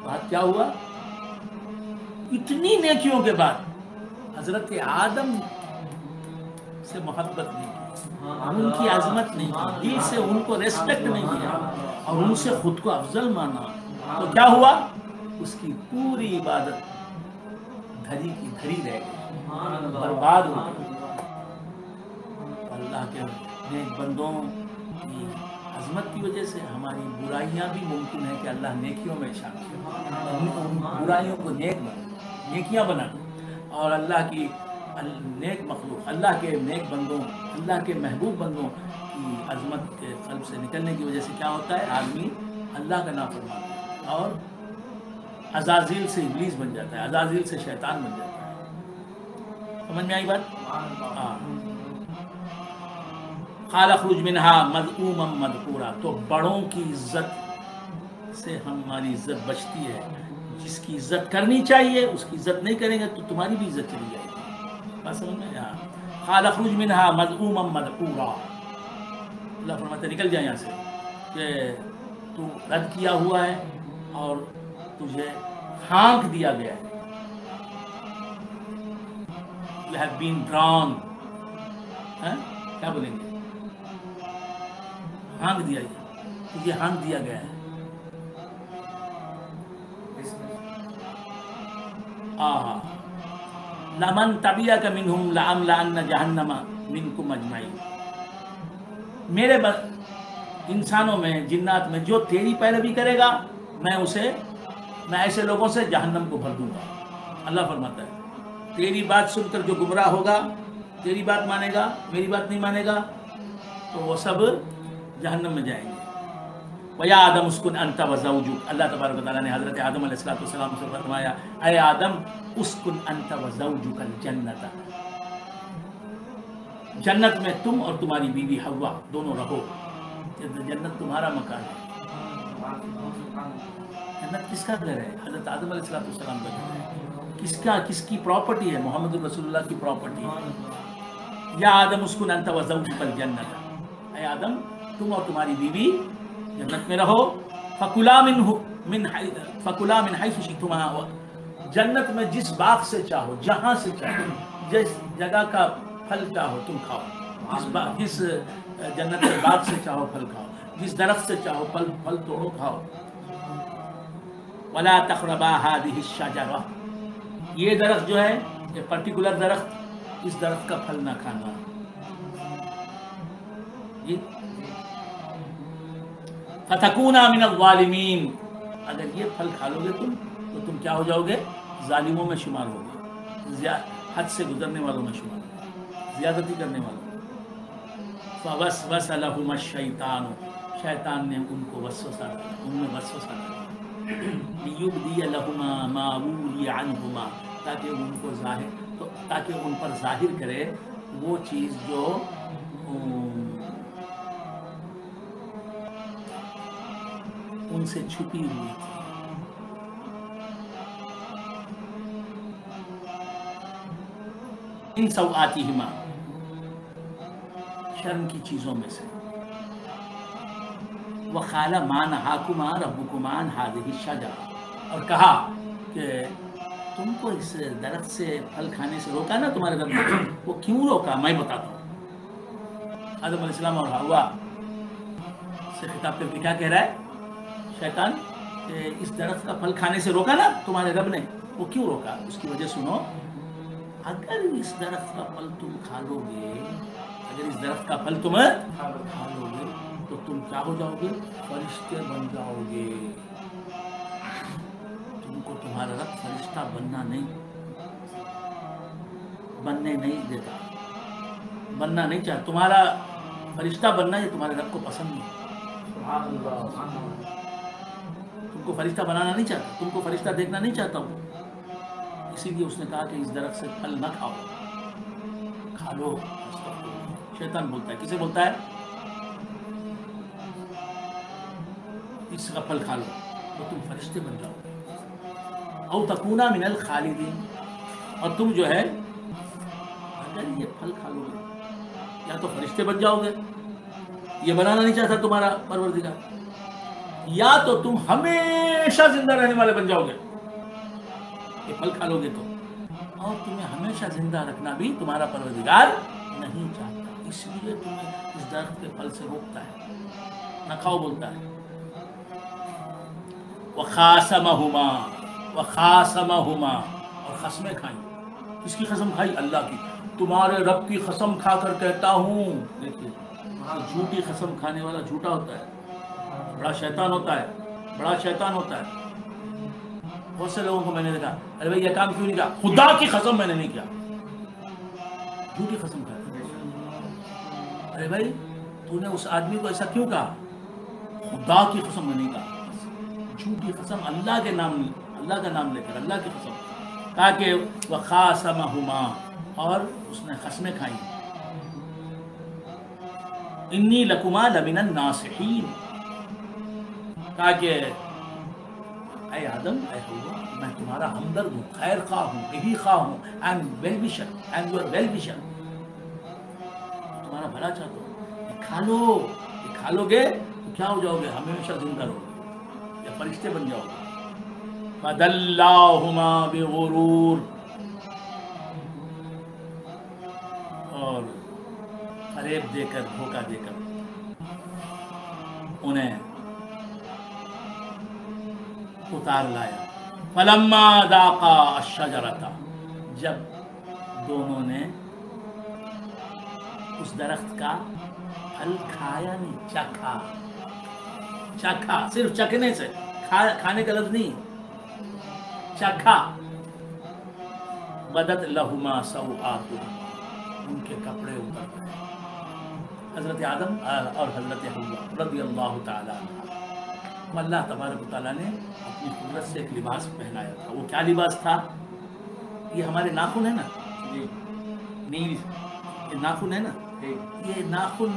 بات کیا ہوا، اتنی نیکیوں کے بعد حضرت آدم سے محبت نہیں کی، ان کی عظمت نہیں کی، دل سے ان کو ریسپیکٹ نہیں کیا، اور ان سے خود کو افضل مانا، تو کیا ہوا، اس کی پوری عبادت دھری کی دھری رہ گئی، برباد ہو گئی، اللہ کے نیک بندوں کی عظمت کی وجہ سے ہماری برائیاں بھی ممکن ہے کہ اللہ نیکیوں میں شامل ہے، برائیوں کو نیکیاں بنا، اور اللہ کی نیک مخلوق، اللہ کے نیک بندوں، اللہ کے محبوب بندوں کی عظمت کے قلب سے نکلنے کی وجہ سے کیا ہوتا ہے، آدمی اللہ کا نافرمان ہے اور عزازیل سے ابلیس بن جاتا ہے، عزازیل سے شیطان بن جاتا ہے، سمجھ میں آئی بات؟ ہاں، قال اخرج منها مذءوما مدحورا، تو بڑوں کی عزت سے ہماری عزت بچتی ہے، جس کی عزت کرنی چاہیے اس کی عزت نہیں کریں گے تو تمہاری بھی عزت چلی جائے گی، بات سمجھ میں؟ ہاں قال اخرج منها مذءوما مدحورا، اللہ فرماتے نکل جائے یہاں سے کہ تو رد کیا ہوا ہے اور تجھے ہانک دیا گیا ہے. You have been drawn. کیا بولیں گے؟ ہانک دیا گیا، تجھے ہانک دیا گیا ہے. لمن تبعک منہم لأملأن جہنم منکم اجمعین، میرے انسانوں میں جنات میں جو تیری پیروی کرے گا میں ایسے لوگوں سے جہنم کو بھر دوں گا. اللہ فرماتا ہے تیری بات سن کر جو گمراہ ہوگا، تیری بات مانے گا، میری بات نہیں مانے گا، تو وہ سب جہنم میں جائیں گے. وَيَا آدَمُ اسْكُنْ أَنْتَ وَزَوْجُكَ، اللہ تبارک و تعالیٰ نے حضرت آدم علیہ السلام سے فرمایا اے آدم اسکن انت وزوجک الجنت، جنت میں تم اور تمہاری بیوی حوا دونوں رہو. جنت تمہارا مکان ہے. جنت کس کا گھر ہے؟ حضرت آدم علیہ السلام کا گھر ہے. کس کی پراپرٹی ہے؟ محمد رسول اللہ کی پراپرٹی ہے. یا آدم اسکن انت وزوجک الجنت، اے آدم تم اور تمہاری بیوی جنت میں رہو. فکلا من حیث شئتما، جنت میں جس باغ سے چاہو، جہاں سے چاہو، جس جگہ کا پھل چاہو تم کھاؤ. جس جنت کے باغ سے چاہو پھل کھاؤ، جس درخت سے چاہو پھل توڑو کھاؤ. ولا تقربا هذه الشجرہ، یہ درخت جو ہے، یہ پرٹیکولر درخت، اس درخت کا پھل نہ کھانا. فتکونا من الظالمین، اگر یہ پھل کھا لو گے تم تو تم کیا ہو جاؤ گے؟ ظالموں میں شمار ہو گے، حد سے گزرنے والوں میں شمار ہو گے، زیادتی کرنے والوں. فوسوس لہما الشیطان، شیطان نے ان کو وسوسہ دیا، ان میں وسوسہ دیا. لیبدی لہما ما ولی عنہما، تاکہ ان پر ظاہر کرے وہ چیز جو ان سے چھپی ہوئی تھی. ان سوآتہما، شرم کی چیزوں میں سے. وقال ما نہاکما ربکما عن هذه الشجرہ، اور کہا کہ تم کو اس درخت سے پھل کھانے سے روکا نا تمہارے رب نے، وہ کیوں روکا میں بتاتا ہوں. آدم علیہ السلام اور حوا سے خطاب کر کے کیا کہہ رہا ہے شیطان کہ اس درخت کا پھل کھانے سے روکا نا تمہارے رب نے، وہ کیوں روکا؟ اس کی وجہ سنو. اگر اس درخت کا پھل تم کھا لو گے، اگر اس درخت کا پھل تم کھا لو گے تو تم کیا ہو جاؤ گے؟ فرشتے بن جاؤ گے. تم کو تمہارا رب فرشتہ بننے نہیں دیتا، بننا نہیں چاہتا. تمہارا فرشتہ بننا یہ تمہارے رب کو پسند نہیں. تم کو فرشتہ بنانا نہیں چاہتا، تم کو فرشتہ دیکھنا نہیں چاہتا ہوں. اسی لیے اس نے کہا کہ اس درخت سے پھل نہ کھاؤ، کھا لو. شیطان بولتا ہے، کسے بولتا ہے؟ اس کا پھل کھا لو تو تم فرشتے بن جاؤ گے. او تکونا من الخالدین، اور تم جو ہے اگر یہ پھل کھا لو گے یا تو فرشتے بن جاؤ گے، یہ بنانا نہیں چاہتا تمہارا پروردگار، یا تو تم ہمیشہ زندہ رہنے والے بن جاؤ گے. یہ پھل کھا لو گے تو، اور تمہیں ہمیشہ زندہ رکھنا بھی تمہارا پروردگار نہیں چاہتا، اس لیے تمہیں اس درخت کے پھل سے روکتا ہے، نہ کھاؤ بولتا ہے. وخاصمہما، اور قسمیں کھائیں. کس کی قسم کھائی؟ اللہ کی. تمہارے رب کی قسم کھا کر کہتا ہوں. دیکھیے جھوٹی قسم کھانے والا جھوٹا ہوتا ہے، بڑا شیطان ہوتا ہے، بڑا شیطان ہوتا ہے. بہت سے لوگوں کو میں نے دیکھا، ارے بھائی یہ کام کیوں نہیں کیا؟ خدا کی قسم میں نے نہیں کیا. جھوٹی قسم کھاتا. ارے بھائی تو نے اس آدمی کو ایسا کیوں کہا؟ خدا کی قسم میں نہیں کہا. جھوٹی قسم، اللہ کے نام، اللہ کا نام لے کر اللہ کی قسم کہا کہ وخاصمہما، اور اس نے قسمیں کھائیں. انی لکما لمن الناصحین، کہا کہ اے آدم اے حوا میں تمہارا ہمدرد ہوں، خیر خواہ ہوں، یہی خواہ ہوں، آئی ایم ویل وشر، آئی ایم یور ویل وشر، تمہارا بھلا چاہتا ہوں، یہ کھا لو، یہ کھا لو گے تو کیا ہو جاؤ گے، ہمیشہ زندہ رہو گے یا فرشتے بن جاؤ گے۔ فَدَلَّاهُمَا بِغُرُورٍ، اور فریب دے کر، دھوکہ دے کر انہیں اتار لایا۔ فَلَمَّا ذَاقَا الشَّجَرَةَ، جب دونوں نے اس درخت کا پھل کھایا نہیں، چکھا، چکھا، صرف چکھنے سے، کھانے کا لفظ نہیں، چکھا، بدت لہما سوآتہما، ان کے کپڑے اتر گئے، حضرت آدم اور حضرت حوا رضی اللہ تعالیٰ عنہ۔ اللہ تبارک و تعالیٰ نے اپنی قدرت سے ایک لباس پہنایا تھا، وہ کیا لباس تھا؟ یہ ہمارے ناخن ہے نا، نیل، یہ ناخن ہے نا، یہ ناخن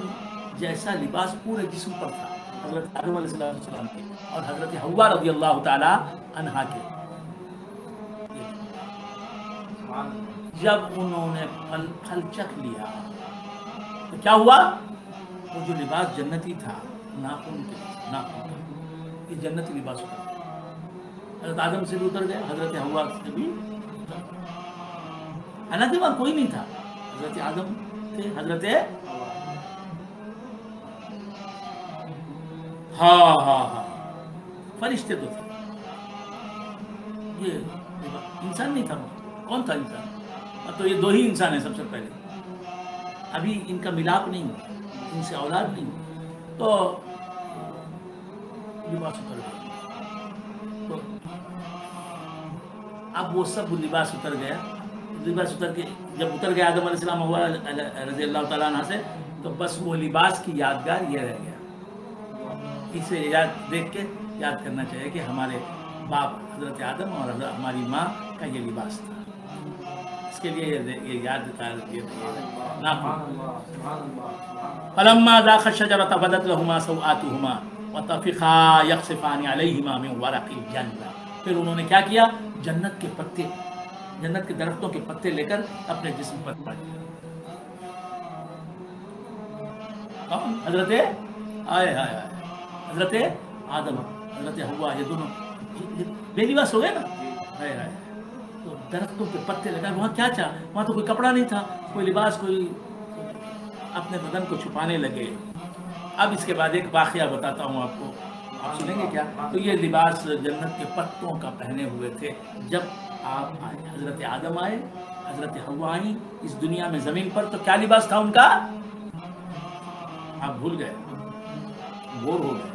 جیسا لباس پورے جسم پر تھا حضرت آدم علیہ السلام کے اور حضرت حوا رضی اللہ تعالیٰ عنہا کے۔ جب انہوں نے پھل چکھ لیا تو کیا ہوا؟ وہ جو لباس جنتی تھا ناخن کے، ناخن کا، یہ جنتی لباس اتر گیا، حضرت آدم سے بھی اتر گیا، حضرت حوا سے بھی اتر گیا، حالانکہ وہاں کوئی نہیں تھا، حضرت آدم تھے، حضرت ہاں فرشتے تو تھے، یہ انسان نہیں تھا، کون تھا انسان؟ تو یہ دو ہی انسان ہیں سب سے پہلے، ابھی ان کا ملاپ نہیں ہوا، ان سے اولاد نہیں ہوئی، تو لباس اتر گیا، تو اب وہ سب لباس اتر گیا، لباس اتر کے جب اتر گیا آدم علیہ السلام ہوا رضی اللہ تعالیٰ عنہ سے، تو بس وہ لباس کی یادگار یہ رہ گیا، اسے یاد دیکھ کے یاد کرنا چاہیے کہ ہمارے باپ حضرت آدم اور ہماری ماں کا یہ لباس تھا، اس کے لیے یہ یاد فلما ذاق الشجرة بدت لهما سوآتهما وطفقا يخصفان عليهما من ورق الجنة، پھر انہوں نے کیا کیا؟ جنت کے پتے، جنت کے درختوں کے پتے لے کر اپنے جسم پر پڑ دیا۔ حضرت حضرت آدم، حضرت حوا، یہ دونوں بے لباس ہو گئے نا، تو درختوں کے پتے لگائے، وہاں کیا چاہ، وہاں تو کوئی کپڑا نہیں تھا، کوئی لباس، کوئی، اپنے بدن کو چھپانے لگے۔ اب اس کے بعد ایک واقعہ بتاتا ہوں آپ کو، آپ سنیں گے کیا؟ تو یہ لباس جنت کے پتوں کا پہنے ہوئے تھے جب آپ آئے، حضرت آدم آئے، حضرت حوا آئیں اس دنیا میں زمین پر، تو کیا لباس تھا ان کا؟ آپ بھول گئے، بور ہو گئے،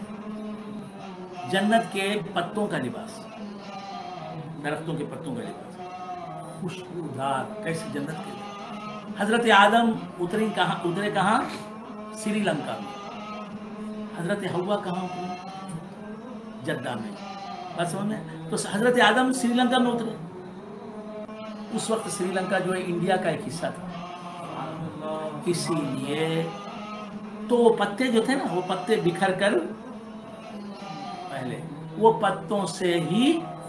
جنت کے پتوں کا لباس، درختوں کے پتوں کا لباس، خوشبودار، کیسے جنت کے۔ حضرت آدم اترے کہاں؟ سری لنکا میں، حضرت حوا کہاں اتری؟ جدہ میں، بس سمجھ میں؟ تو حضرت آدم سری لنکا میں اترے، اس وقت سری لنکا جو ہے انڈیا کا ایک حصہ تھا، اسی لیے تو وہ پتے جو تھے نا، وہ پتے بکھر کر پہلے وہ پتوں سے ہی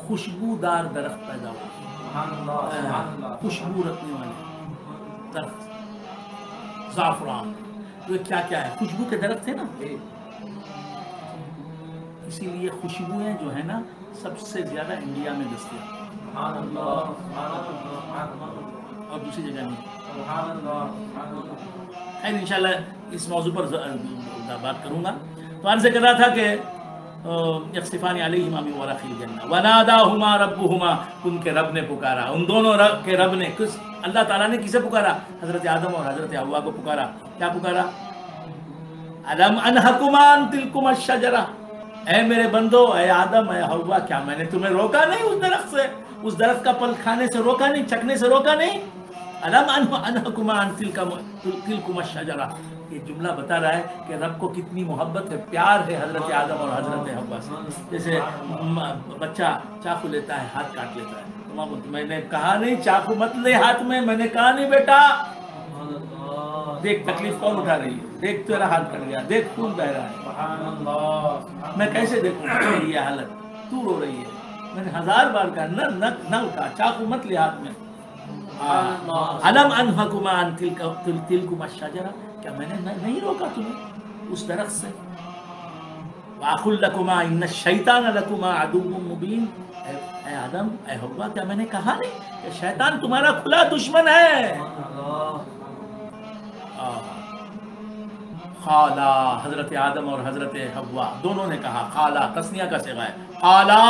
خوشبودار درخت پیدا ہوتے، خوشبو رکھنے والے درخت، زعفران، یہ کیا کیا ہے، خوشبو کے درخت ہے نا، اسی لیے خوشبوئیں جو ہے نا سب سے زیادہ انڈیا میں دستیاب، اور دوسری جگہ نہیں۔ خیر انشاءاللہ اس موضوع پر بات کروں گا۔ تو عرض کر رہا تھا کہ یخصفان علیہما من ورق الجنہ وناداہما ربہما، ان کے رب نے پکارا، ان دونوں کے رب نے، اللہ تعالیٰ نے کسے پکارا؟ حضرت آدم اور حضرت حوا کو پکارا، کیا پکارا؟ الم انہکما عن تلکما الشجرہ، اے میرے بندو، اے آدم، اے حوا، کیا میں نے تمہیں روکا نہیں اس درخت سے، اس درخت کا پھل کھانے سے روکا نہیں، چکھنے سے روکا نہیں؟ الم انہکما عن تلکما الشجرہ، یہ جملہ بتا رہا ہے کہ رب کو کتنی محبت ہے، پیار ہے حضرت آدم اور حضرت حوا سے۔ جیسے بچہ چاقو لیتا ہے، ہاتھ کاٹ لیتا ہے، میں نے کہا نہیں چاقو مت لے ہاتھ میں، میں نے کہا نہیں بیٹا، دیکھ تکلیف کون اٹھا رہی ہے، دیکھ تیرا ہاتھ کٹ گیا، دیکھ خون بہ رہا ہے، میں کیسے دیکھوں یہ حالت، تو رو رہی ہے، میں نے 1000 بار کہا نہ اٹھا، چاقو مت لے ہاتھ میں. علم انہکما عن تلکما الشجرہ، کیا میں نے نہیں روکا تمہیں اس درخت سے؟ وَأَقُلْ لَكُمَا إِنَّ الشَّيْطَانَ لَكُمَا عَدُوٌّ مُبِينٌ، اے آدم اے حوا، کیا میں نے کہا نہیں کہ شیطان تمہارا کھلا دشمن ہے؟ قالا، حضرت آدم اور حضرت حوا دونوں نے کہا، قالا تثنیہ کا صیغہ ہے، قالا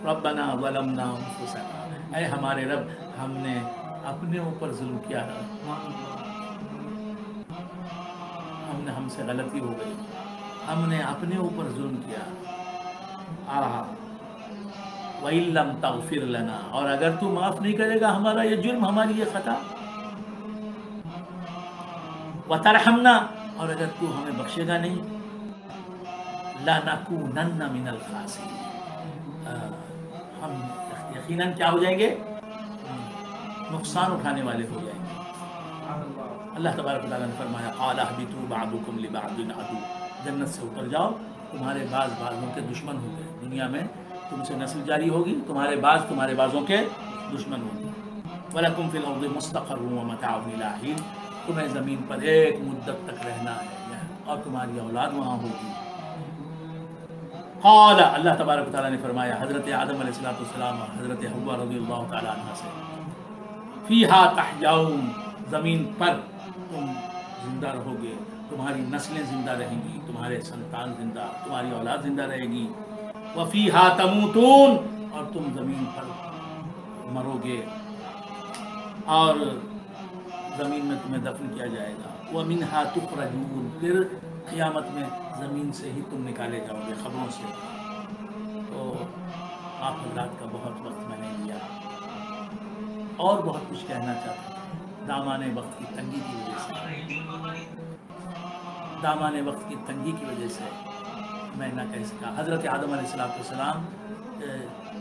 ربنا ظلمنا انفسنا، اے ہمارے رب ہم نے اپنے اوپر ظلم کیا ہے، ہم سے غلطی ہو گئی، ہم نے اپنے اوپر ظلم کیا. وَإِن لَّمْ تَغْفِرْ لَنَا، اور اگر تو معاف نہیں کرے گا ہمارا یہ جرم، ہماری یہ خطا، وَتَرْحَمْنَا، اور اگر تو ہمیں بخشے گا نہیں، لَنَكُونَنَّ مِنَ الْخَاسِرِينَ، ہم یقیناً کیا ہو جائیں گے؟ نقصان اٹھانے والے ہو جائیں گے. اللہ تبارک و تعالیٰ نے فرمایا قَالَ اهْبِطُوا بَعْضُكُمْ لِبَعْضٍ عَدُوٌّ، جنت سے اتر جاؤ، تمہارے بعضوں کے دشمن ہوں گے. دنیا میں تم سے نسل جاری ہوگی، تمہارے بعضوں کے دشمن ہوں گے. وَلَكُمْ فِي الْأَرْضِ مُسْتَقَرٌّ وَمَتَاعٌ إِلَىٰ حِينٍ، تمہیں زمین پر ایک مدت تک رہنا ہے اور تمہاری اولاد وہاں ہوگی. قال، اللہ تبارک و تعالیٰ نے فرمایا حضرت آدم علیہ السلام اور حضرت حوا رضی اللہ تعالیٰ عنہ سے، فیہا تحیاؤن، زمین پر تم زندہ رہو گے، تمہاری نسلیں زندہ رہیں گی، تمہارے سنتان زندہ، تمہاری اولاد زندہ رہے گی. وفیہا تموتون، اور تم زمین پر مرو گے اور زمین میں تمہیں دفن کیا جائے گا. ومنہا تخرجون، پھر قیامت میں زمین سے ہی تم نکالے جاؤ گے، خبروں سے. تو آپ حضرات کا بہت وقت میں نے لیا، اور بہت کچھ کہنا چاہتا ہوں، دامان وقت کی تنگی کی وجہ سے میں نہ کہہ سکا. حضرت آدم علیہ السلام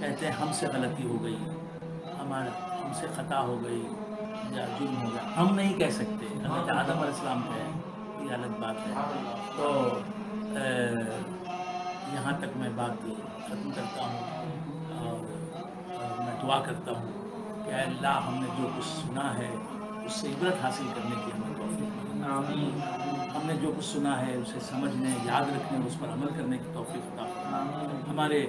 کہتے ہیں ہم سے غلطی ہو گئی، ہم سے خطا ہو گئی یا جرم ہو گیا، ہم نہیں کہہ سکتے. حضرت آدم علیہ السلام کہے، یہ الگ بات ہے. تو یہاں تک میں بات ختم کرتا ہوں اور میں دعا کرتا ہوں کہ اے اللہ ہم نے جو کچھ سنا ہے اس سے عبرت حاصل کرنے کی ہمیں توفیق دے. ہم نے جو کچھ سنا ہے اسے سمجھنے، یاد رکھنے، اس پر عمل کرنے کی توفیق عطا فرمائے. ہمارے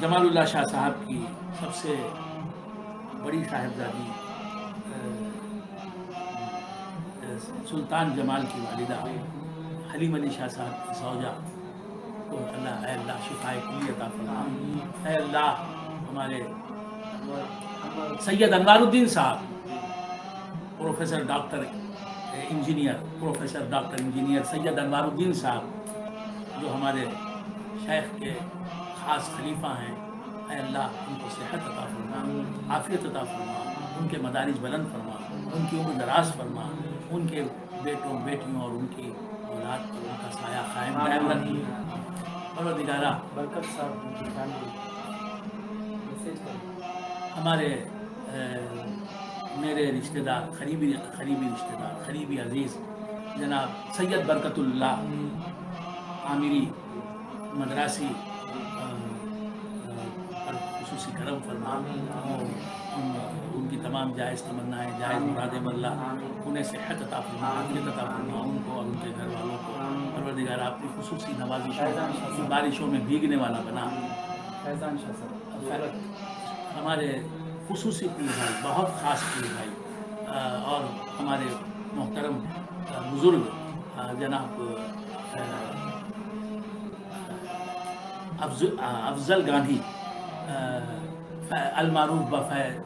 جمال اللہ شاہ صاحب کی سب سے بڑی صاحبزادی سلطان جمال کی والدہ حلیم علی شاہ صاحب کی زوجہ کو اللہ، اے اللہ شفائے کلی عطا فرما. اے اللہ ہمارے سید انوار الدین صاحب، پروفیسر ڈاکٹر انجینئر سید انوار الدین صاحب، جو ہمارے شیخ کے خاص خلیفہ ہیں، اے اللہ ان کو صحت عطا فرما، عافیت عطا فرما، ان کے مدارج بلند فرما، ان کی عمر دراز فرما، ان کے بیٹوں بیٹیوں اور ان کی اولاد پر ان کا سایہ قائم دائم رکھی. پروردگارہ برکت صاحب ہمارے میرے رشتہ دار، قریبی رشتہ دار، قریبی عزیز جناب سید برکت اللہ عامری مدراسی پر خصوصی کرم فرما، ان کی تمام جائز تمنائیں، جائز مرادیں اللہ انہیں صحت عطا فرما، عافیت عطا فرما، ان کو اور ان کے گھر والوں کو. پروردگار اپنی خصوصی نوازشوں، بارشوں میں بھیگنے والا بنا. ہمارے خصوصی پیر بھائی، بہت خاص پیر بھائی اور ہمارے محترم بزرگ جناب افضل گاندھی المعروف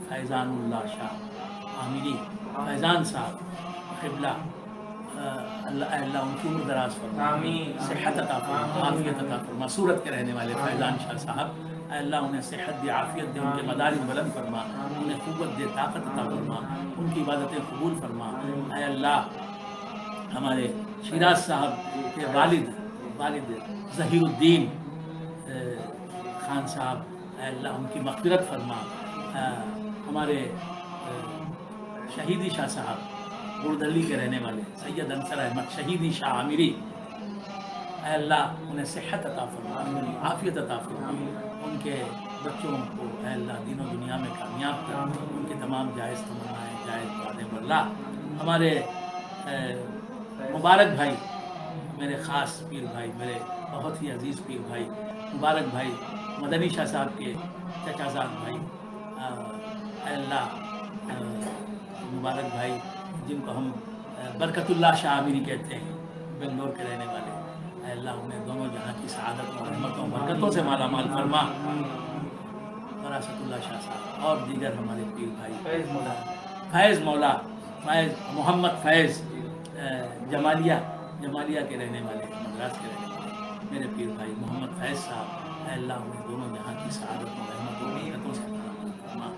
فیضان اللہ شاہ عامری، فیضان صاحب قبلہ، اللہ ان کی عمر دراز فرما، صحت عطا فرما، عافیت عطا فرما. سورت کے رہنے والے فیضان شاہ صاحب، اے اللہ انہیں صحت دے، عافیت دے، ان کے مدارج بلند فرما، انہیں قوت دے، طاقت عطا فرما، ان کی عبادتیں قبول فرما. اے اللہ ہمارے شیراز صاحب کے والد ظہیر الدین خان صاحب، اے اللہ ان کی مغفرت فرما. ہمارے شہیدی شاہ صاحب بردلی کے رہنے والے سید انصر احمد شہیدی شاہ عامری، اے اللہ انہیں صحت عطا فرما، عافیت عطا فرما، ان کے بچوں کو اے اللہ دین و دنیا میں کامیاب کر، ان کے تمام جائز تمنائیں، جائز وعدے برلا۔ ہمارے مبارک بھائی، میرے خاص پیر بھائی، میرے بہت ہی عزیز پیر بھائی مبارک بھائی مدنی شاہ صاحب کے چچا زاد بھائی، اے اللہ مبارک بھائی جن کو ہم برکت اللہ شاہ عامری کہتے ہیں، بنگلور کے رہنے والے، اے اللہ انہیں دونوں جہاں کی سعادت اور رحمتوں برکتوں سے مالا مال فرما۔ وراثت اللہ شاہ صاحب اور دیگر ہمارے پیر بھائی، فیض مولا، فیض محمد فیض جمالیہ کے رہنے والے، مدراس کے رہنے والے میرے پیر بھائی محمد فیض صاحب، اے اللہ انہیں دونوں جہاں کی سعادت و رحمتوں و برکتوں سے مالا مال فرما۔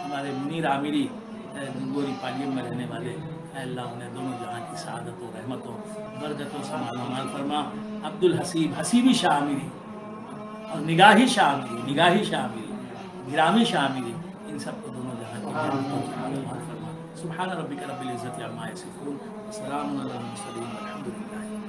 ہمارے منیر عامری گنگوری پالیم میں رہنے والے، اے اللہ انہیں دونوں جہاں کی سعادت و رحمتوں برکتوں سے مالا مال فرما۔ عبد الحسیب حسیبی شاہ عامری اور نگاہی شاہ عامری، گرامی شاہ عامری، ان سب کو دونوں جہاں کی برکتوں سے مالا مال فرما۔ سبحان ربک رب العزت عما یصفون، وسلام علی المرسلین والحمد للہ۔